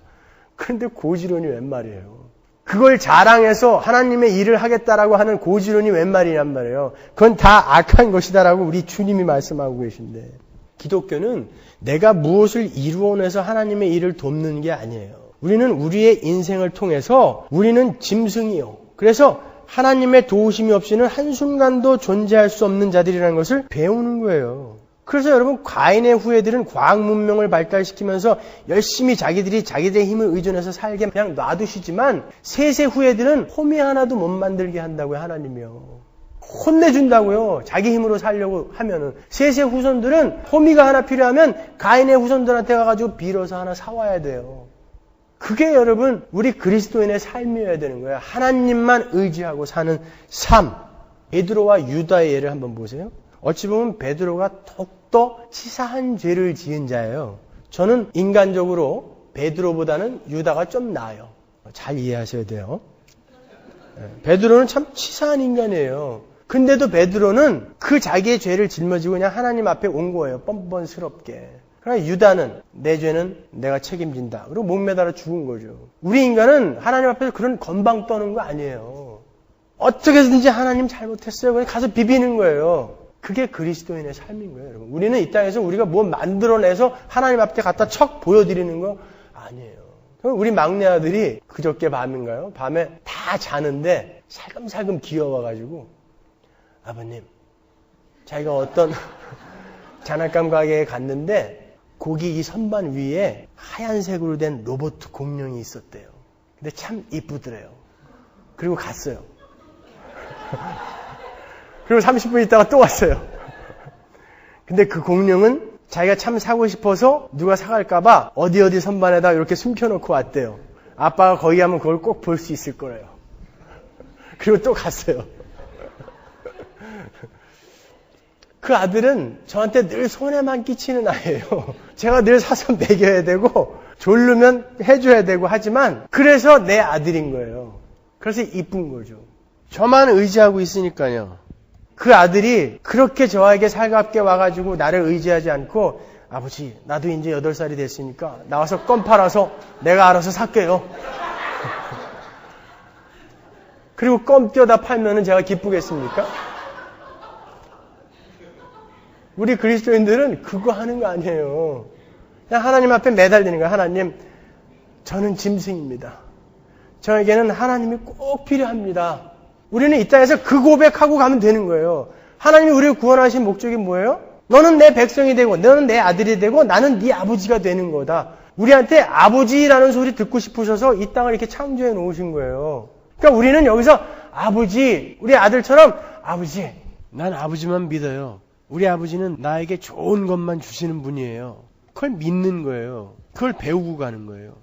Speaker 1: 그런데 고지론이 웬 말이에요? 그걸 자랑해서 하나님의 일을 하겠다라고 하는 고지론이 웬 말이란 말이에요? 그건 다 악한 것이다라고 우리 주님이 말씀하고 계신데 기독교는 내가 무엇을 이루어내서 하나님의 일을 돕는 게 아니에요. 우리는 우리의 인생을 통해서 우리는 짐승이요. 그래서 하나님의 도우심이 없이는 한순간도 존재할 수 없는 자들이라는 것을 배우는 거예요. 그래서 여러분 가인의 후예들은 과학 문명을 발달시키면서 열심히 자기들의 힘을 의존해서 살게 그냥 놔두시지만 셋의 후예들은 호미 하나도 못 만들게 한다고요. 하나님이요. 혼내준다고요. 자기 힘으로 살려고 하면은. 셋의 후손들은 호미가 하나 필요하면 가인의 후손들한테 가가지고 빌어서 하나 사와야 돼요. 그게 여러분 우리 그리스도인의 삶이어야 되는 거예요. 하나님만 의지하고 사는 삶. 베드로와 유다의 예를 한번 보세요. 어찌 보면 베드로가 더욱더 치사한 죄를 지은 자예요. 저는 인간적으로 베드로보다는 유다가 좀 나아요. 잘 이해하셔야 돼요. 베드로는 참 치사한 인간이에요. 근데도 베드로는 그 자기의 죄를 짊어지고 그냥 하나님 앞에 온 거예요. 뻔뻔스럽게. 그러나 유다는 내 죄는 내가 책임진다. 그리고 목매달아 죽은 거죠. 우리 인간은 하나님 앞에서 그런 건방 떠는 거 아니에요. 어떻게든지 하나님 잘못했어요. 그냥 가서 비비는 거예요. 그게 그리스도인의 삶인 거예요, 여러분. 우리는 이 땅에서 우리가 뭐 만들어내서 하나님 앞에 갖다 척 보여드리는 거 아니에요. 우리 막내 아들이 그저께 밤인가요? 밤에 다 자는데 살금살금 기어와가지고 아버님, 자기가 어떤 장난감 가게에 갔는데 거기 이 선반 위에 하얀색으로 된 로봇 공룡이 있었대요. 근데 참 이쁘더래요. 그리고 갔어요. 그리고 30분 있다가 또 왔어요. 근데 그 공룡은 자기가 참 사고 싶어서 누가 사갈까봐 어디 선반에다 이렇게 숨겨놓고 왔대요. 아빠가 거기 가면 그걸 꼭 볼 수 있을 거래요. 그리고 또 갔어요. 그 아들은 저한테 늘 손해만 끼치는 아이예요. 제가 늘 사서 먹여야 되고 졸르면 해줘야 되고 하지만 그래서 내 아들인 거예요. 그래서 이쁜 거죠. 저만 의지하고 있으니까요. 그 아들이 그렇게 저에게 살갑게 와가지고 나를 의지하지 않고 아버지 나도 이제 8살이 됐으니까 나와서 껌 팔아서 내가 알아서 살게요. 그리고 껌 떼어다 팔면은 제가 기쁘겠습니까? 우리 그리스도인들은 그거 하는 거 아니에요. 그냥 하나님 앞에 매달리는 거예요. 하나님, 저는 짐승입니다. 저에게는 하나님이 꼭 필요합니다. 우리는 이 땅에서 그 고백하고 가면 되는 거예요. 하나님이 우리를 구원하신 목적이 뭐예요? 너는 내 백성이 되고 너는 내 아들이 되고 나는 네 아버지가 되는 거다. 우리한테 아버지라는 소리 듣고 싶으셔서 이 땅을 이렇게 창조해 놓으신 거예요. 그러니까 우리는 여기서 아버지, 우리 아들처럼 아버지, 난 아버지만 믿어요. 우리 아버지는 나에게 좋은 것만 주시는 분이에요. 그걸 믿는 거예요. 그걸 배우고 가는 거예요.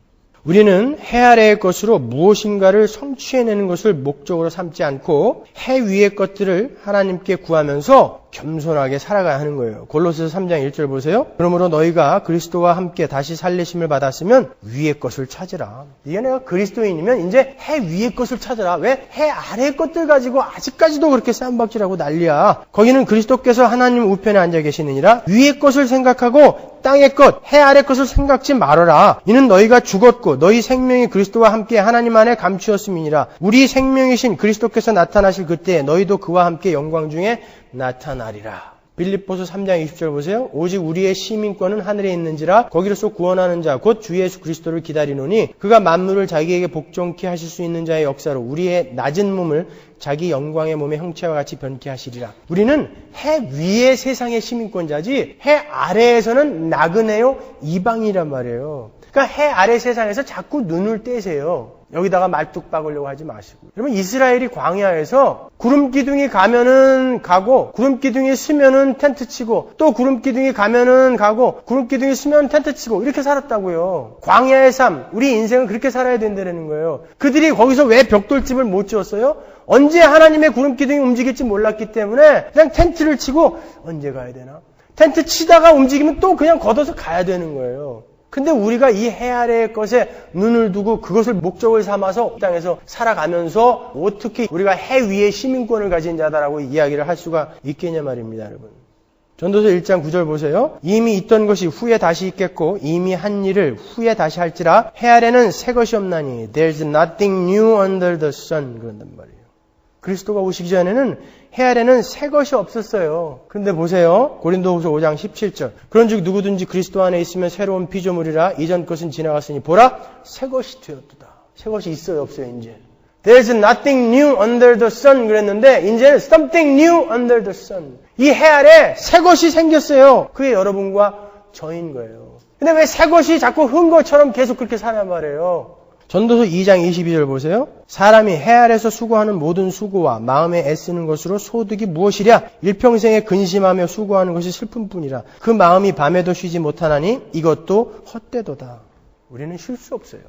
Speaker 1: 우리는 해 아래의 것으로 무엇인가를 성취해내는 것을 목적으로 삼지 않고 해 위의 것들을 하나님께 구하면서 겸손하게 살아가야 하는 거예요. 골로새서 3장 1절 보세요. 그러므로 너희가 그리스도와 함께 다시 살리심을 받았으면 위의 것을 찾으라. 이게 내가 그리스도인이면 이제 해 위의 것을 찾으라. 왜? 해 아래의 것들 가지고 아직까지도 그렇게 쌈박질하고 난리야. 거기는 그리스도께서 하나님 우편에 앉아 계시느니라. 위의 것을 생각하고 땅의 것, 해 아래 것을 생각지 말아라. 이는 너희가 죽었고 너희 생명이 그리스도와 함께 하나님 안에 감추었음이니라. 우리 생명이신 그리스도께서 나타나실 그때에 너희도 그와 함께 영광 중에 나타나리라. 빌립보서 3장 20절 보세요. 오직 우리의 시민권은 하늘에 있는지라 거기로서 구원하는 자 곧 주 예수 그리스도를 기다리노니 그가 만물을 자기에게 복종케 하실 수 있는 자의 역사로 우리의 낮은 몸을 자기 영광의 몸의 형체와 같이 변케 하시리라. 우리는 해 위의 세상의 시민권자지 해 아래에서는 나그네요 이방이란 말이에요. 그러니까 해 아래 세상에서 자꾸 눈을 떼세요. 여기다가 말뚝 박으려고 하지 마시고. 여러분 이스라엘이 광야에서 구름 기둥이 가면은 가고 구름 기둥이 쓰면은 텐트 치고 또 구름 기둥이 가면은 가고 구름 기둥이 쓰면 텐트 치고 이렇게 살았다고요. 광야의 삶, 우리 인생은 그렇게 살아야 된다는 거예요. 그들이 거기서 왜 벽돌집을 못 지었어요? 언제 하나님의 구름 기둥이 움직일지 몰랐기 때문에 그냥 텐트를 치고 언제 가야 되나? 텐트 치다가 움직이면 또 그냥 걷어서 가야 되는 거예요. 근데 우리가 이 해 아래의 것에 눈을 두고 그것을 목적을 삼아서 이 땅에서 살아가면서 어떻게 우리가 해 위에 시민권을 가진 자다라고 이야기를 할 수가 있겠냐 말입니다, 여러분. 전도서 1장 9절 보세요. 이미 있던 것이 후에 다시 있겠고 이미 한 일을 후에 다시 할지라 해 아래는 새 것이 없나니 There's nothing new under the sun 그런단 말이에요. 그리스도가 오시기 전에는 해 아래는 새 것이 없었어요. 그런데 보세요. 고린도후서 5장 17절. 그런즉 누구든지 그리스도 안에 있으면 새로운 피조물이라 이전 것은 지나갔으니 보라 새 것이 되었도다. 새 것이 있어요 없어요 이제. There's nothing new under the sun 그랬는데 이제는 something new under the sun. 이 해 아래 새 것이 생겼어요. 그게 여러분과 저인 거예요. 근데 왜 새 것이 자꾸 흔 것처럼 계속 그렇게 사냔 말이에요. 전도서 2장 22절 보세요. 사람이 해 아래서 수고하는 모든 수고와 마음에 애쓰는 것으로 소득이 무엇이랴? 일평생에 근심하며 수고하는 것이 슬픔뿐이라. 그 마음이 밤에도 쉬지 못하나니 이것도 헛되도다. 우리는 쉴 수 없어요.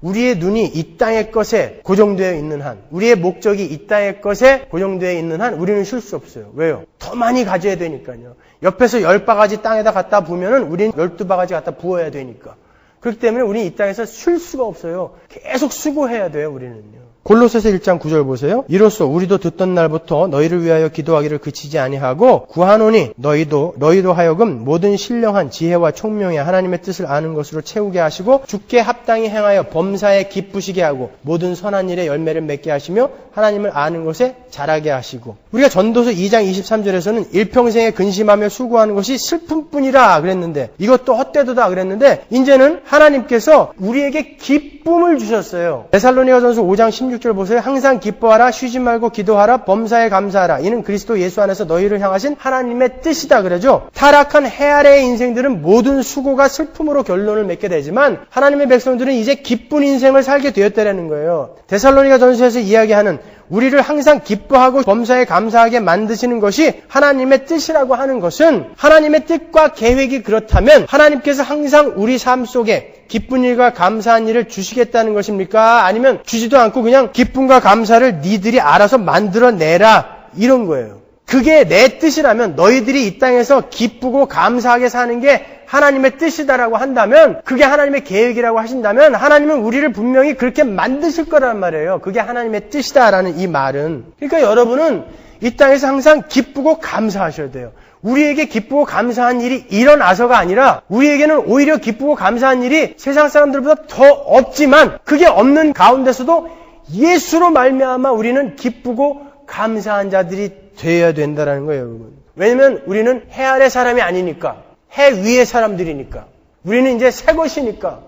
Speaker 1: 우리의 눈이 이 땅의 것에 고정되어 있는 한, 우리의 목적이 이 땅의 것에 고정되어 있는 한 우리는 쉴 수 없어요. 왜요? 더 많이 가져야 되니까요. 옆에서 10바가지 땅에다 갖다 부으면은 우리는 12바가지 갖다 부어야 되니까. 그렇기 때문에 우리는 이 땅에서 쉴 수가 없어요. 계속 수고해야 돼요, 우리는요. 골로새서 1장 9절 보세요. 이로써 우리도 듣던 날부터 너희를 위하여 기도하기를 그치지 아니하고 구하노니 너희도 하여금 모든 신령한 지혜와 총명에 하나님의 뜻을 아는 것으로 채우게 하시고 주께 합당히 행하여 범사에 기쁘시게 하고 모든 선한 일에 열매를 맺게 하시며 하나님을 아는 것에 자라게 하시고. 우리가 전도서 2장 23절에서는 일평생에 근심하며 수고하는 것이 슬픔뿐이라 그랬는데 이것도 헛되도다 그랬는데 이제는 하나님께서 우리에게 기쁨을 주셨어요. 데살로니가전서 5장 16절 보세요. 항상 기뻐하라, 쉬지 말고 기도하라, 범사에 감사하라. 이는 그리스도 예수 안에서 너희를 향하신 하나님의 뜻이다 그러죠. 타락한 해 아래의 인생들은 모든 수고가 슬픔으로 결론을 맺게 되지만 하나님의 백성들은 이제 기쁜 인생을 살게 되었다는 거예요. 데살로니가전서에서 이야기하는 우리를 항상 기뻐하고 범사에 감사하게 만드시는 것이 하나님의 뜻이라고 하는 것은 하나님의 뜻과 계획이 그렇다면 하나님께서 항상 우리 삶 속에 기쁜 일과 감사한 일을 주시겠다는 것입니까? 아니면 주지도 않고 그냥 기쁨과 감사를 니들이 알아서 만들어내라 이런 거예요. 그게 내 뜻이라면 너희들이 이 땅에서 기쁘고 감사하게 사는 게 하나님의 뜻이다라고 한다면 그게 하나님의 계획이라고 하신다면 하나님은 우리를 분명히 그렇게 만드실 거란 말이에요. 그게 하나님의 뜻이다라는 이 말은. 그러니까 여러분은 이 땅에서 항상 기쁘고 감사하셔야 돼요. 우리에게 기쁘고 감사한 일이 일어나서가 아니라 우리에게는 오히려 기쁘고 감사한 일이 세상 사람들보다 더 없지만 그게 없는 가운데서도 예수로 말미암아 우리는 기쁘고 감사한 자들이 되어야 된다는 거예요, 여러분. 왜냐면 우리는 해 아래 사람이 아니니까. 해 위의 사람들이니까. 우리는 이제 새 것이니까.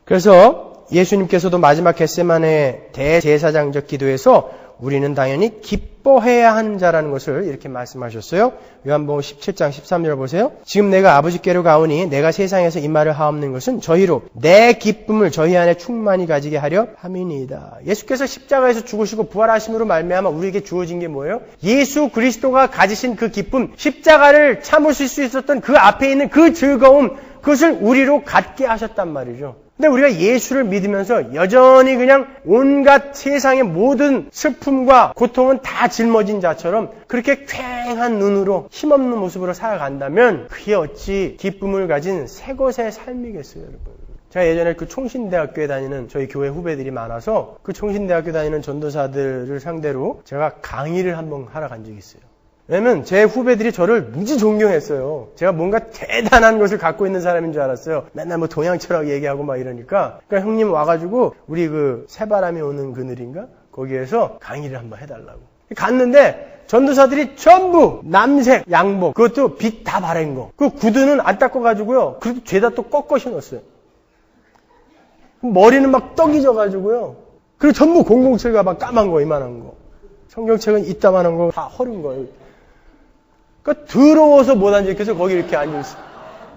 Speaker 1: 그래서 예수님께서도 마지막 겟세마네 대제사장적 기도에서 우리는 당연히 기뻐해야 하는 자라는 것을 이렇게 말씀하셨어요. 요한복음 17장 13절 보세요. 지금 내가 아버지께로 가오니 내가 세상에서 이 말을 하옵는 것은 저희로 내 기쁨을 저희 안에 충만히 가지게 하려 함이니이다. 예수께서 십자가에서 죽으시고 부활하심으로 말미암아 우리에게 주어진 게 뭐예요? 예수 그리스도가 가지신 그 기쁨, 십자가를 참으실 수 있었던 그 앞에 있는 그 즐거움, 그것을 우리로 갖게 하셨단 말이죠. 근데 우리가 예수를 믿으면서 여전히 그냥 온갖 세상의 모든 슬픔과 고통은 다 짊어진 자처럼 그렇게 퀭한 눈으로 힘없는 모습으로 살아간다면 그게 어찌 기쁨을 가진 새 것의 삶이겠어요, 여러분. 제가 예전에 그 총신대학교에 다니는 저희 교회 후배들이 많아서 그 총신대학교 다니는 전도사들을 상대로 제가 강의를 한번 하러 간 적이 있어요. 왜냐면 제 후배들이 저를 무지 존경했어요. 제가 뭔가 대단한 것을 갖고 있는 사람인 줄 알았어요. 맨날 뭐 동양 철학 얘기하고 막 이러니까. 그러니까 형님 와가지고 우리 그 새바람이 오는 그늘인가? 거기에서 강의를 한번 해달라고. 갔는데 전도사들이 전부 남색 양복, 그것도 빛 다 바른 거. 그 구두는 안 닦아가지고요. 그래도 죄다 또 꺾어 신었어요. 머리는 막 떡이 져가지고요. 그리고 전부 007 가방 까만 거, 이만한 거. 성경책은 이따만한 거 다 허른 거예요. 그 더러워서 못 앉아있겠어요. 거기 이렇게 앉아있어.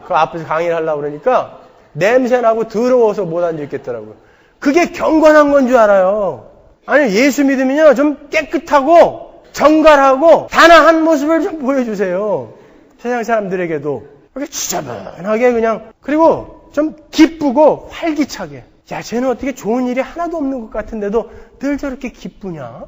Speaker 1: 그 앞에서 강의를 하려고 그러니까 냄새나고 더러워서 못 앉아있겠더라고요. 그게 경건한 건 줄 알아요. 아니 예수 믿으면요 좀 깨끗하고 정갈하고 단아한 모습을 좀 보여주세요. 세상 사람들에게도 이렇게 지저분하게 그냥. 그리고 좀 기쁘고 활기차게. 야 쟤는 어떻게 좋은 일이 하나도 없는 것 같은데도 늘 저렇게 기쁘냐?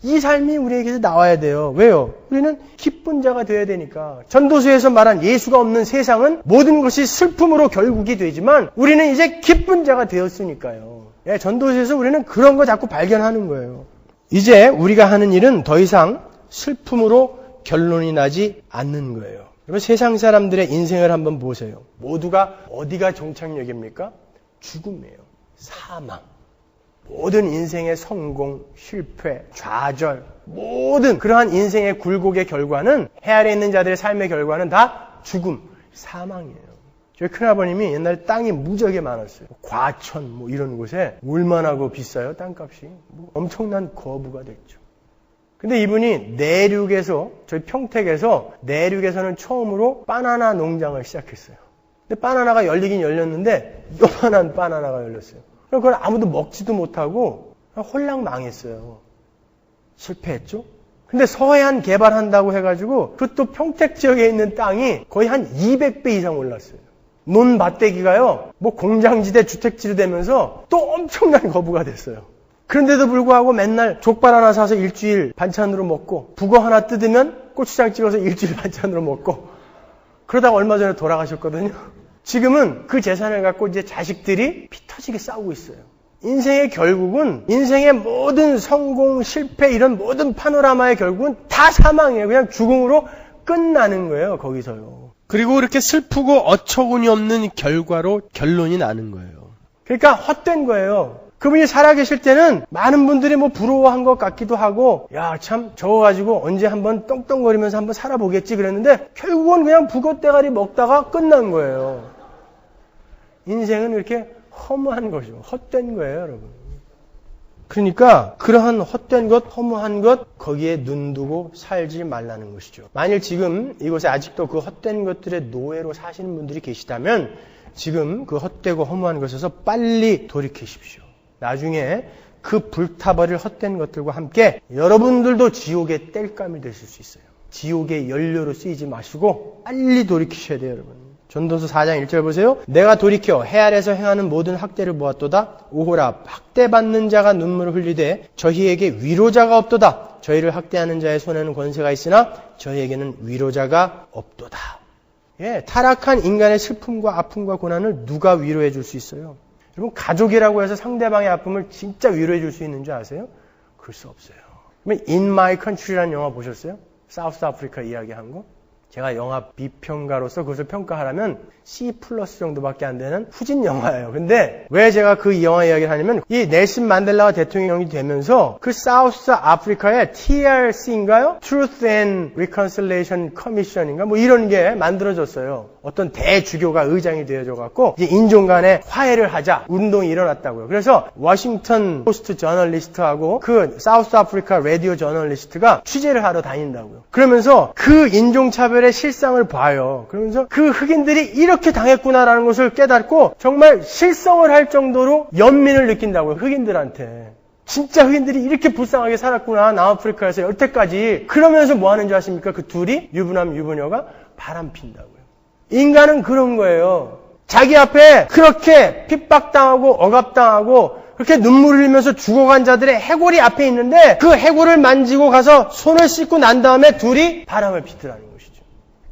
Speaker 1: 이 삶이 우리에게서 나와야 돼요. 왜요? 우리는 기쁜 자가 되어야 되니까. 전도서에서 말한 예수가 없는 세상은 모든 것이 슬픔으로 결국이 되지만 우리는 이제 기쁜 자가 되었으니까요. 예, 전도서에서 우리는 그런 거 자꾸 발견하는 거예요. 이제 우리가 하는 일은 더 이상 슬픔으로 결론이 나지 않는 거예요. 여러분 세상 사람들의 인생을 한번 보세요. 모두가 어디가 종착역입니까? 죽음이에요. 사망. 모든 인생의 성공, 실패, 좌절, 모든 그러한 인생의 굴곡의 결과는 해 아래 있는 자들의 삶의 결과는 다 죽음, 사망이에요. 저희 큰아버님이 옛날에 땅이 무지하게 많았어요. 과천 뭐 이런 곳에 얼마나 비싸요, 땅값이. 뭐 엄청난 거부가 됐죠. 근데 이분이 내륙에서, 저희 평택에서 내륙에서는 처음으로 바나나 농장을 시작했어요. 근데 바나나가 열리긴 열렸는데 요만한 바나나가 열렸어요. 그걸 아무도 먹지도 못하고 홀랑 망했어요. 실패했죠? 근데 서해안 개발한다고 해가지고 그것도 평택 지역에 있는 땅이 거의 한 200배 이상 올랐어요. 논밭대기가요, 뭐 공장지대 주택지로 되면서 또 엄청난 거부가 됐어요. 그런데도 불구하고 맨날 족발 하나 사서 일주일 반찬으로 먹고, 북어 하나 뜯으면 고추장 찍어서 일주일 반찬으로 먹고, 그러다가 얼마 전에 돌아가셨거든요. 지금은 그 재산을 갖고 이제 자식들이 피 터지게 싸우고 있어요. 인생의 결국은, 인생의 모든 성공, 실패, 이런 모든 파노라마의 결국은 다 사망이에요. 그냥 죽음으로 끝나는 거예요, 거기서요. 그리고 그렇게 슬프고 어처구니 없는 결과로 결론이 나는 거예요. 그러니까 헛된 거예요. 그분이 살아계실 때는 많은 분들이 뭐 부러워한 것 같기도 하고, 야, 참, 저거 가지고 언제 한번 떵떵거리면서 한번 살아보겠지 그랬는데, 결국은 그냥 북어대가리 먹다가 끝난 거예요. 인생은 이렇게 허무한 거죠. 헛된 거예요, 여러분. 그러니까 그러한 헛된 것, 허무한 것, 거기에 눈 두고 살지 말라는 것이죠. 만일 지금 이곳에 아직도 그 헛된 것들의 노예로 사시는 분들이 계시다면 지금 그 헛되고 허무한 것에서 빨리 돌이키십시오. 나중에 그 불타버릴 헛된 것들과 함께 여러분들도 지옥의 땔감이 되실 수 있어요. 지옥의 연료로 쓰이지 마시고 빨리 돌이키셔야 돼요, 여러분. 전도서 4장 1절 보세요. 내가 돌이켜 해 아래에서 행하는 모든 학대를 보았도다. 오호라, 학대받는 자가 눈물을 흘리되 저희에게 위로자가 없도다. 저희를 학대하는 자의 손에는 권세가 있으나 저희에게는 위로자가 없도다. 예, 타락한 인간의 슬픔과 아픔과 고난을 누가 위로해 줄 수 있어요? 여러분, 가족이라고 해서 상대방의 아픔을 진짜 위로해 줄 수 있는 줄 아세요? 그럴 수 없어요. 그러면 In My Country라는 영화 보셨어요? 사우스 아프리카 이야기한 거? 제가 영화 비평가로서 그것을 평가하라면 C+ 정도밖에 안 되는 후진 영화예요. 근데 왜 제가 그 영화 이야기를 하냐면, 이 넬슨 만델라가 대통령이 되면서 그 사우스 아프리카의 TRC인가요? Truth and Reconciliation Commission인가? 뭐 이런 게 만들어졌어요. 어떤 대주교가 의장이 되어져갖고 이제 인종 간의 화해를 하자 운동이 일어났다고요. 그래서 워싱턴 포스트 저널리스트하고 그 사우스 아프리카 라디오 저널리스트가 취재를 하러 다닌다고요. 그러면서 그 인종차별의 실상을 봐요. 그러면서 그 흑인들이 이렇게 당했구나라는 것을 깨닫고 정말 실성을 할 정도로 연민을 느낀다고요. 흑인들한테. 진짜 흑인들이 이렇게 불쌍하게 살았구나, 남아프리카에서 여태까지. 그러면서 뭐 하는 줄 아십니까? 그 둘이, 유부남 유부녀가 바람 핀다고요. 인간은 그런 거예요. 자기 앞에 그렇게 핍박당하고 억압당하고 그렇게 눈물 흘리면서 죽어간 자들의 해골이 앞에 있는데 그 해골을 만지고 가서 손을 씻고 난 다음에 둘이 바람을 피더라는 것이죠.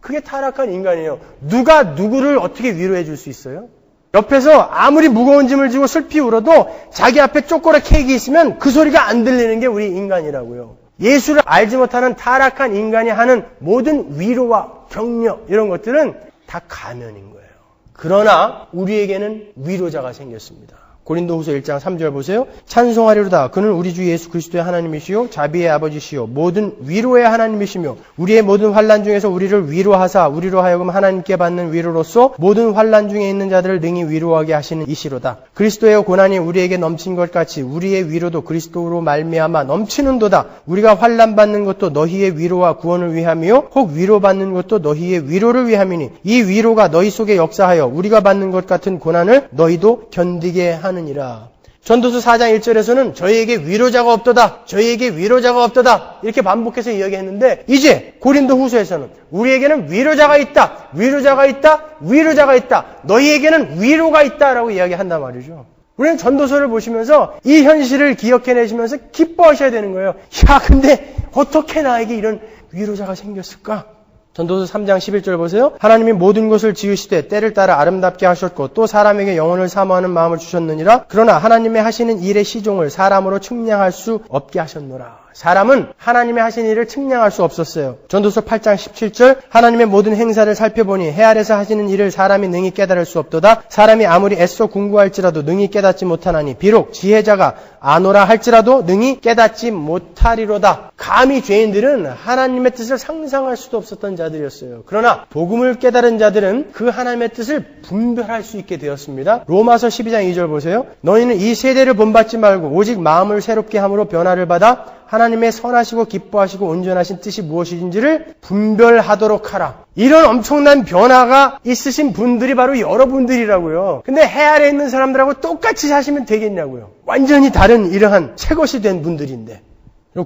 Speaker 1: 그게 타락한 인간이에요. 누가 누구를 어떻게 위로해 줄 수 있어요? 옆에서 아무리 무거운 짐을 지고 슬피 울어도 자기 앞에 쪼꼬라 케이크 있으면 그 소리가 안 들리는 게 우리 인간이라고요. 예수를 알지 못하는 타락한 인간이 하는 모든 위로와 격려, 이런 것들은 다 가면인 거예요. 그러나 우리에게는 위로자가 생겼습니다. 고린도후서 1장 3절 보세요. 찬송하리로다. 그는 우리 주 예수 그리스도의 하나님이시요 자비의 아버지시요 모든 위로의 하나님이시며 우리의 모든 환난 중에서 우리를 위로하사 우리로 하여금 하나님께 받는 위로로서 모든 환난 중에 있는 자들을 능히 위로하게 하시는 이시로다. 그리스도의 고난이 우리에게 넘친 것 같이 우리의 위로도 그리스도로 말미암아 넘치는도다. 우리가 환난 받는 것도 너희의 위로와 구원을 위함이요 혹 위로받는 것도 너희의 위로를 위함이니 이 위로가 너희 속에 역사하여 우리가 받는 것 같은 고난을 너희도 견디게 하는 이라. 전도서 4장 1절에서는 저희에게 위로자가 없도다. 저희에게 위로자가 없도다. 이렇게 반복해서 이야기했는데 이제 고린도 후서에서는 우리에게는 위로자가 있다. 위로자가 있다. 위로자가 있다. 너희에게는 위로가 있다라고 이야기한단 말이죠. 우리는 전도서를 보시면서 이 현실을 기억해내시면서 기뻐하셔야 되는 거예요. 야, 근데 어떻게 나에게 이런 위로자가 생겼을까? 전도서 3장 11절 보세요. 하나님이 모든 것을 지으시되 때를 따라 아름답게 하셨고 또 사람에게 영혼을 사모하는 마음을 주셨느니라. 그러나 하나님의 하시는 일의 시종을 사람으로 측량할 수 없게 하셨노라. 사람은 하나님의 하신 일을 측량할 수 없었어요. 전도서 8장 17절 하나님의 모든 행사를 살펴보니 해 아래서 하시는 일을 사람이 능히 깨달을 수 없도다. 사람이 아무리 애써 궁구할지라도 능히 깨닫지 못하나니 비록 지혜자가 아노라 할지라도 능히 깨닫지 못하리로다. 감히 죄인들은 하나님의 뜻을 상상할 수도 없었던 자들이었어요. 그러나 복음을 깨달은 자들은 그 하나님의 뜻을 분별할 수 있게 되었습니다. 로마서 12장 2절 보세요. 너희는 이 세대를 본받지 말고 오직 마음을 새롭게 함으로 변화를 받아 하나님의 선하시고 기뻐하시고 온전하신 뜻이 무엇인지를 분별하도록 하라. 이런 엄청난 변화가 있으신 분들이 바로 여러분들이라고요. 근데 해 아래에 있는 사람들하고 똑같이 사시면 되겠냐고요. 완전히 다른 이러한 새것이 된 분들인데.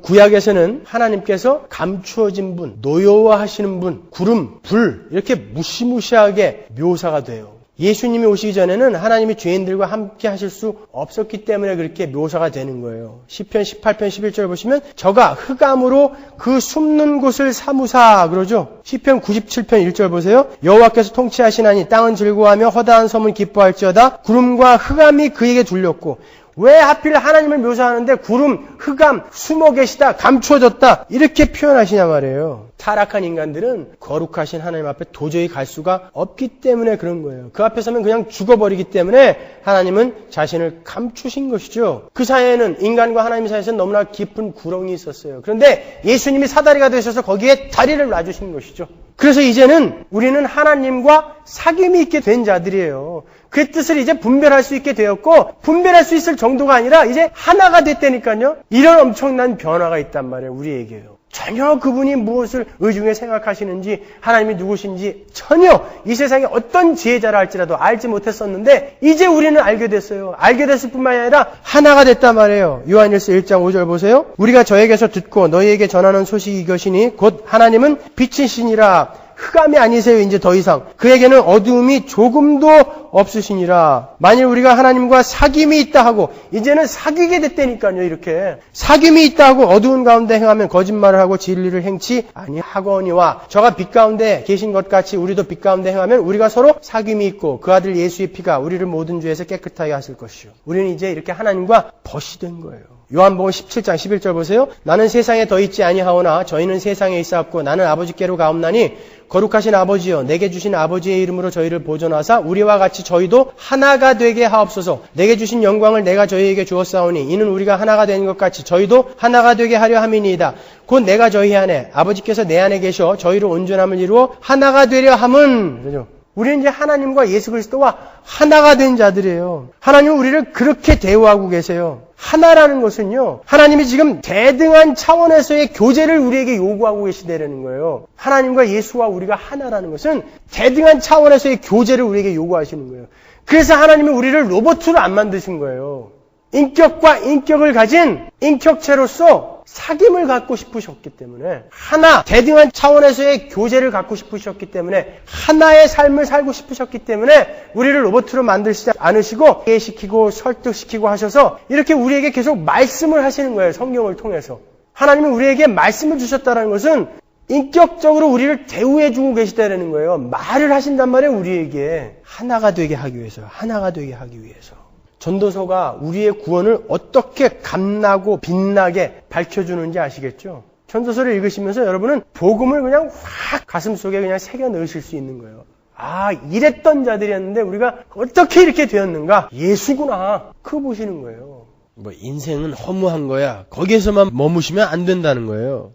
Speaker 1: 구약에서는 하나님께서 감추어진 분, 노여워하시는 분, 구름, 불 이렇게 무시무시하게 묘사가 돼요. 예수님이 오시기 전에는 하나님이 죄인들과 함께 하실 수 없었기 때문에 그렇게 묘사가 되는 거예요. 시편 18편 11절 보시면 저가 흑암으로 그 숨는 곳을 사무사 그러죠. 시편 97편 1절 보세요. 여호와께서 통치하시나니 땅은 즐거워하며 허다한 섬은 기뻐할지어다. 구름과 흑암이 그에게 둘렸고 왜 하필 하나님을 묘사하는데 구름, 흑암, 숨어 계시다, 감추어졌다 이렇게 표현하시냐 말이에요. 타락한 인간들은 거룩하신 하나님 앞에 도저히 갈 수가 없기 때문에 그런 거예요. 그 앞에 서면 그냥 죽어버리기 때문에 하나님은 자신을 감추신 것이죠. 그 사이에는 인간과 하나님 사이에서는 너무나 깊은 구렁이 있었어요. 그런데 예수님이 사다리가 되셔서 거기에 다리를 놔주신 것이죠. 그래서 이제는 우리는 하나님과 사귐이 있게 된 자들이에요. 그 뜻을 이제 분별할 수 있게 되었고 분별할 수 있을 정도가 아니라 이제 하나가 됐다니까요. 이런 엄청난 변화가 있단 말이에요. 우리에게요. 전혀 그분이 무엇을 의중에 생각하시는지 하나님이 누구신지 전혀 이 세상에 어떤 지혜자라 할지라도 알지 못했었는데 이제 우리는 알게 됐어요. 알게 됐을 뿐만이 아니라 하나가 됐단 말이에요. 요한일서 1장 5절 보세요. 우리가 저에게서 듣고 너희에게 전하는 소식이 이것이니 곧 하나님은 빛이시니라. 흑암이 아니세요. 이제 더 이상 그에게는 어두움이 조금도 없으시니라. 만일 우리가 하나님과 사귐이 있다 하고 이제는 사귀게 됐다니까요. 이렇게 사귐이 있다 하고 어두운 가운데 행하면 거짓말을 하고 진리를 행치 아니하거니와 저가 빛 가운데 계신 것 같이 우리도 빛 가운데 행하면 우리가 서로 사귐이 있고 그 아들 예수의 피가 우리를 모든 죄에서 깨끗하게 하실 것이요. 우리는 이제 이렇게 하나님과 벗이 된 거예요. 요한복음 17장 11절 보세요. 나는 세상에 더 있지 아니하오나 저희는 세상에 있사옵고 나는 아버지께로 가옵나니 거룩하신 아버지여 내게 주신 아버지의 이름으로 저희를 보존하사 우리와 같이 저희도 하나가 되게 하옵소서. 내게 주신 영광을 내가 저희에게 주었사오니 이는 우리가 하나가 된 것 같이 저희도 하나가 되게 하려 함이니이다. 곧 내가 저희 안에 아버지께서 내 안에 계셔 저희로 온전함을 이루어 하나가 되려 함은 그러죠. 우리는 이제 하나님과 예수 그리스도와 하나가 된 자들이에요. 하나님은 우리를 그렇게 대우하고 계세요. 하나라는 것은요, 하나님이 지금 대등한 차원에서의 교제를 우리에게 요구하고 계시다는 거예요. 하나님과 예수와 우리가 하나라는 것은 대등한 차원에서의 교제를 우리에게 요구하시는 거예요. 그래서 하나님은 우리를 로봇으로 안 만드신 거예요. 인격과 인격을 가진 인격체로서 사귐을 갖고 싶으셨기 때문에 하나, 대등한 차원에서의 교제를 갖고 싶으셨기 때문에 하나의 삶을 살고 싶으셨기 때문에 우리를 로봇으로 만들지 않으시고 이해시키고 설득시키고 하셔서 이렇게 우리에게 계속 말씀을 하시는 거예요. 성경을 통해서. 하나님은 우리에게 말씀을 주셨다는 것은 인격적으로 우리를 대우해주고 계시다는 거예요. 말을 하신단 말이에요. 우리에게 하나가 되게 하기 위해서, 하나가 되게 하기 위해서. 전도서가 우리의 구원을 어떻게 감나고 빛나게 밝혀주는지 아시겠죠? 전도서를 읽으시면서 여러분은 복음을 그냥 확 가슴속에 그냥 새겨 넣으실 수 있는 거예요. 아, 이랬던 자들이었는데 우리가 어떻게 이렇게 되었는가? 예수구나. 그거 보시는 거예요. 뭐 인생은 허무한 거야. 거기에서만 머무시면 안 된다는 거예요.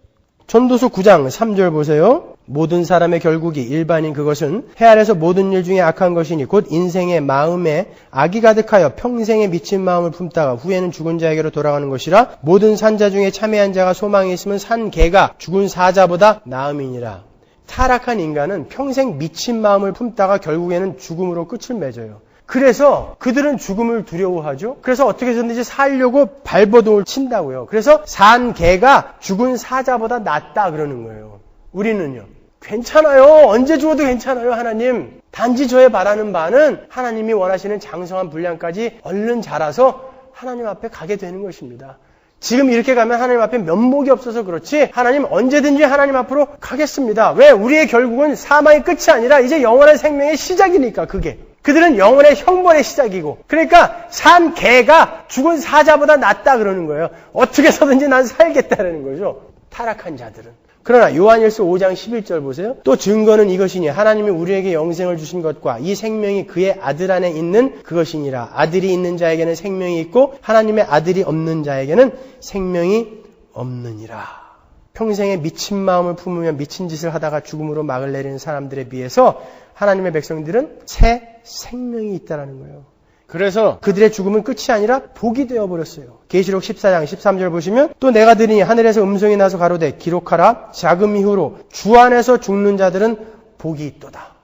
Speaker 1: 전도서 9장 3절 보세요. 모든 사람의 결국이 일반인 그것은 해 아래서 모든 일 중에 악한 것이니 곧 인생의 마음에 악이 가득하여 평생에 미친 마음을 품다가 후에는 죽은 자에게로 돌아가는 것이라. 모든 산자 중에 참회한 자가 소망이 있으면 산 개가 죽은 사자보다 나음이니라. 타락한 인간은 평생 미친 마음을 품다가 결국에는 죽음으로 끝을 맺어요. 그래서 그들은 죽음을 두려워하죠. 그래서 어떻게 해서든지 살려고 발버둥을 친다고요. 그래서 산 개가 죽은 사자보다 낫다 그러는 거예요. 우리는요. 괜찮아요. 언제 죽어도 괜찮아요. 하나님. 단지 저의 바라는 바는 하나님이 원하시는 장성한 분량까지 얼른 자라서 하나님 앞에 가게 되는 것입니다. 지금 이렇게 가면 하나님 앞에 면목이 없어서 그렇지 하나님 언제든지 하나님 앞으로 가겠습니다. 왜? 우리의 결국은 사망의 끝이 아니라 이제 영원한 생명의 시작이니까 그게. 그들은 영혼의 형벌의 시작이고 그러니까 산 개가 죽은 사자보다 낫다 그러는 거예요. 어떻게 해서든지 난 살겠다는 거죠. 타락한 자들은. 그러나 요한일서 5장 11절 보세요. 또 증거는 이것이니 하나님이 우리에게 영생을 주신 것과 이 생명이 그의 아들 안에 있는 그것이니라. 아들이 있는 자에게는 생명이 있고 하나님의 아들이 없는 자에게는 생명이 없느니라. 평생에 미친 마음을 품으며 미친 짓을 하다가 죽음으로 막을 내리는 사람들에 비해서 하나님의 백성들은 새 생명이 있다는 거예요. 그래서 그들의 죽음은 끝이 아니라 복이 되어버렸어요. 계시록 14장 13절 보시면 또 내가 들으니 하늘에서 음성이 나서 가로되 기록하라 자금 이후로 주 안에서 죽는 자들은 복이 있도다.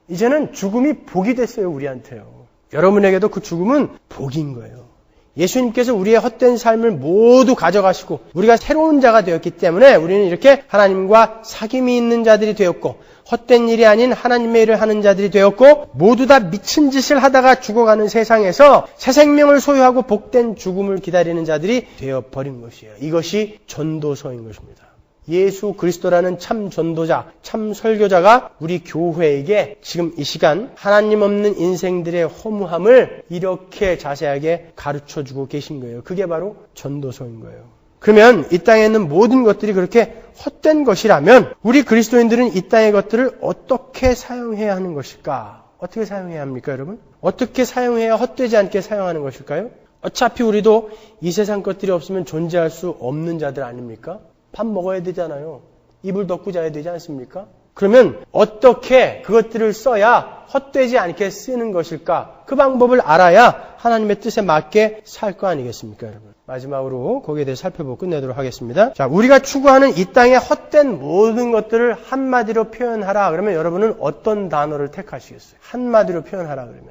Speaker 1: 이제는 죽음이 복이 됐어요. 우리한테요. 여러분에게도 그 죽음은 복인 거예요. 예수님께서 우리의 헛된 삶을 모두 가져가시고 우리가 새로운 자가 되었기 때문에 우리는 이렇게 하나님과 사귐이 있는 자들이 되었고 헛된 일이 아닌 하나님의 일을 하는 자들이 되었고 모두 다 미친 짓을 하다가 죽어가는 세상에서 새 생명을 소유하고 복된 죽음을 기다리는 자들이 되어버린 것이에요. 이것이 전도서인 것입니다. 예수 그리스도라는 참 전도자, 참 설교자가 우리 교회에게 지금 이 시간 하나님 없는 인생들의 허무함을 이렇게 자세하게 가르쳐주고 계신 거예요. 그게 바로 전도서인 거예요. 그러면 이 땅에 있는 모든 것들이 그렇게 헛된 것이라면 우리 그리스도인들은 이 땅의 것들을 어떻게 사용해야 하는 것일까? 어떻게 사용해야 합니까, 여러분? 어떻게 사용해야 헛되지 않게 사용하는 것일까요? 어차피 우리도 이 세상 것들이 없으면 존재할 수 없는 자들 아닙니까? 밥 먹어야 되잖아요. 이불 덮고 자야 되지 않습니까? 그러면 어떻게 그것들을 써야 헛되지 않게 쓰는 것일까? 그 방법을 알아야 하나님의 뜻에 맞게 살 거 아니겠습니까, 여러분? 마지막으로 거기에 대해 살펴보고 끝내도록 하겠습니다. 자, 우리가 추구하는 이 땅의 헛된 모든 것들을 한마디로 표현하라. 그러면 여러분은 어떤 단어를 택하시겠어요? 한마디로 표현하라 그러면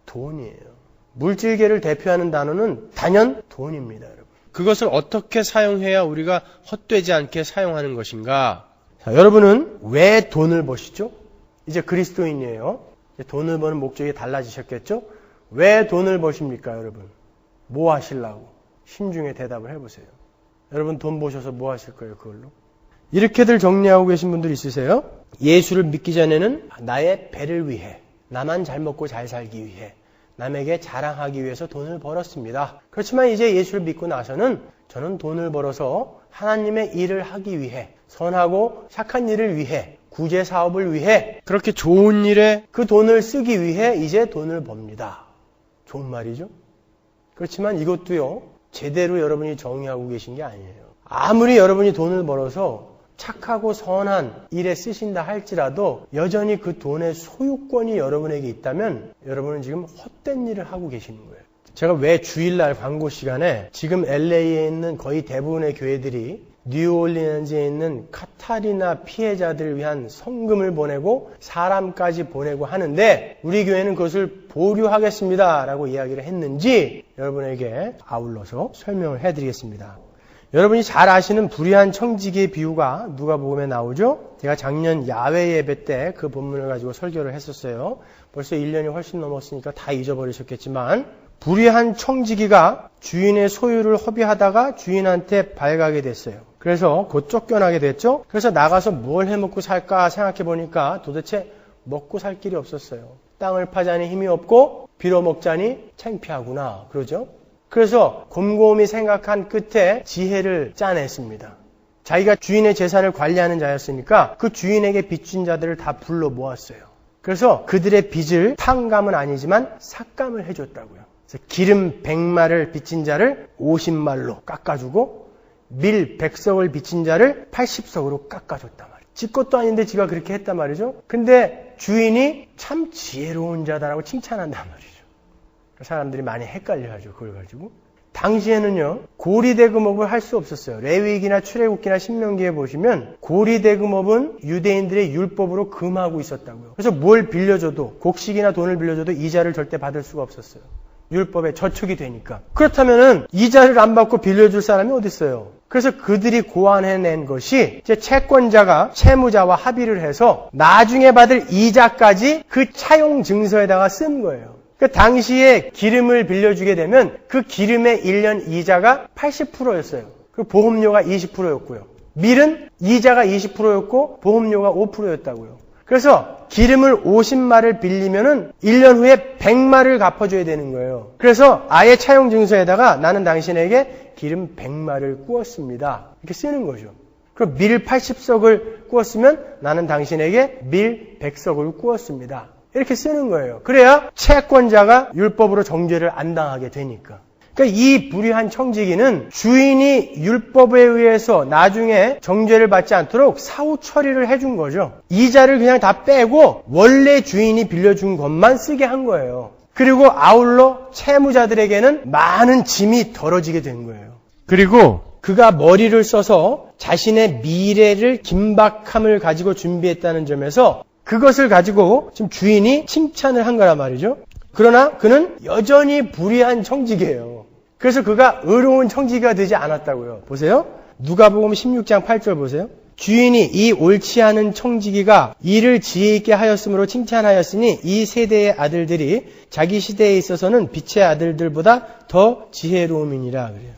Speaker 1: 돈이에요. 물질계를 대표하는 단어는 단연 돈입니다, 여러분. 그것을 어떻게 사용해야 우리가 헛되지 않게 사용하는 것인가? 자, 여러분은 왜 돈을 버시죠? 이제 그리스도인이에요. 이제 돈을 버는 목적이 달라지셨겠죠? 왜 돈을 버십니까, 여러분? 뭐 하시려고? 심중에 대답을 해보세요. 여러분 돈 버셔서 뭐 하실 거예요, 그걸로? 이렇게들 정리하고 계신 분들 있으세요? 예수를 믿기 전에는 나의 배를 위해, 나만 잘 먹고 잘 살기 위해, 남에게 자랑하기 위해서 돈을 벌었습니다. 그렇지만 이제 예수를 믿고 나서는 저는 돈을 벌어서 하나님의 일을 하기 위해, 선하고 착한 일을 위해, 구제 사업을 위해, 그렇게 좋은 일에 그 돈을 쓰기 위해 이제 돈을 법니다. 좋은 말이죠? 그렇지만 이것도요, 제대로 여러분이 정의하고 계신 게 아니에요. 아무리 여러분이 돈을 벌어서 착하고 선한 일에 쓰신다 할지라도 여전히 그 돈의 소유권이 여러분에게 있다면 여러분은 지금 헛된 일을 하고 계시는 거예요. 제가 왜 주일날 광고 시간에 지금 LA에 있는 거의 대부분의 교회들이 뉴올리언즈에 있는 카타리나 피해자들을 위한 성금을 보내고 사람까지 보내고 하는데 우리 교회는 그것을 보류하겠습니다 라고 이야기를 했는지 여러분에게 아울러서 설명을 해드리겠습니다. 여러분이 잘 아시는 불의한 청지기의 비유가 누가복음에 나오죠? 제가 작년 야외 예배 때 그 본문을 가지고 설교를 했었어요. 벌써 1년이 훨씬 넘었으니까 다 잊어버리셨겠지만 불의한 청지기가 주인의 소유를 허비하다가 주인한테 발가게 됐어요. 그래서 곧 쫓겨나게 됐죠. 그래서 나가서 뭘 해먹고 살까 생각해 보니까 도대체 먹고 살 길이 없었어요. 땅을 파자니 힘이 없고 빌어먹자니 창피하구나. 그러죠? 그래서 곰곰이 생각한 끝에 지혜를 짜냈습니다. 자기가 주인의 재산을 관리하는 자였으니까 그 주인에게 빚진 자들을 다 불러 모았어요. 그래서 그들의 빚을 탕감은 아니지만 삭감을 해줬다고요. 그래서 기름 100마를 빚진 자를 50말로 깎아주고 밀 100석을 빚진 자를 80석으로 깎아줬단 말이에요. 지 것도 아닌데 지가 그렇게 했단 말이죠. 근데 주인이 참 지혜로운 자다라고 칭찬한단 말이죠. 사람들이 많이 헷갈려하죠. 그걸 가지고. 당시에는요. 고리대금업을 할 수 없었어요. 레위기나 출애굽기나 신명기에 보시면 고리대금업은 유대인들의 율법으로 금하고 있었다고요. 그래서 뭘 빌려줘도 곡식이나 돈을 빌려줘도 이자를 절대 받을 수가 없었어요. 율법에 저촉이 되니까. 그렇다면은 이자를 안 받고 빌려줄 사람이 어디 있어요? 그래서 그들이 고안해낸 것이 이제 채권자가 채무자와 합의를 해서 나중에 받을 이자까지 그 차용 증서에다가 쓴 거예요. 그 당시에 기름을 빌려주게 되면 그 기름의 1년 이자가 80%였어요. 그 보험료가 20%였고요. 밀은 이자가 20%였고 보험료가 5%였다고요. 그래서 기름을 50마를 빌리면은 1년 후에 100마를 갚아줘야 되는 거예요. 그래서 아예 차용 증서에다가 나는 당신에게 기름 100마를 구웠습니다. 이렇게 쓰는 거죠. 그럼 밀 80석을 구웠으면 나는 당신에게 밀 100석을 구웠습니다. 이렇게 쓰는 거예요. 그래야 채권자가 율법으로 정죄를 안 당하게 되니까. 그러니까 이 불의한 청지기는 주인이 율법에 의해서 나중에 정죄를 받지 않도록 사후 처리를 해준 거죠. 이자를 그냥 다 빼고 원래 주인이 빌려준 것만 쓰게 한 거예요. 그리고 아울러 채무자들에게는 많은 짐이 덜어지게 된 거예요. 그리고 그가 머리를 써서 자신의 미래를 긴박함을 가지고 준비했다는 점에서 그것을 가지고 지금 주인이 칭찬을 한 거란 말이죠. 그러나 그는 여전히 불의한 청지기예요. 그래서 그가 의로운 청지기가 되지 않았다고요. 보세요. 누가복음 16장 8절 보세요. 주인이 이 옳지 않은 청지기가 일을 지혜 있게 하였으므로 칭찬하였으니 이 세대의 아들들이 자기 시대에 있어서는 빛의 아들들보다 더 지혜로움이니라 그래요.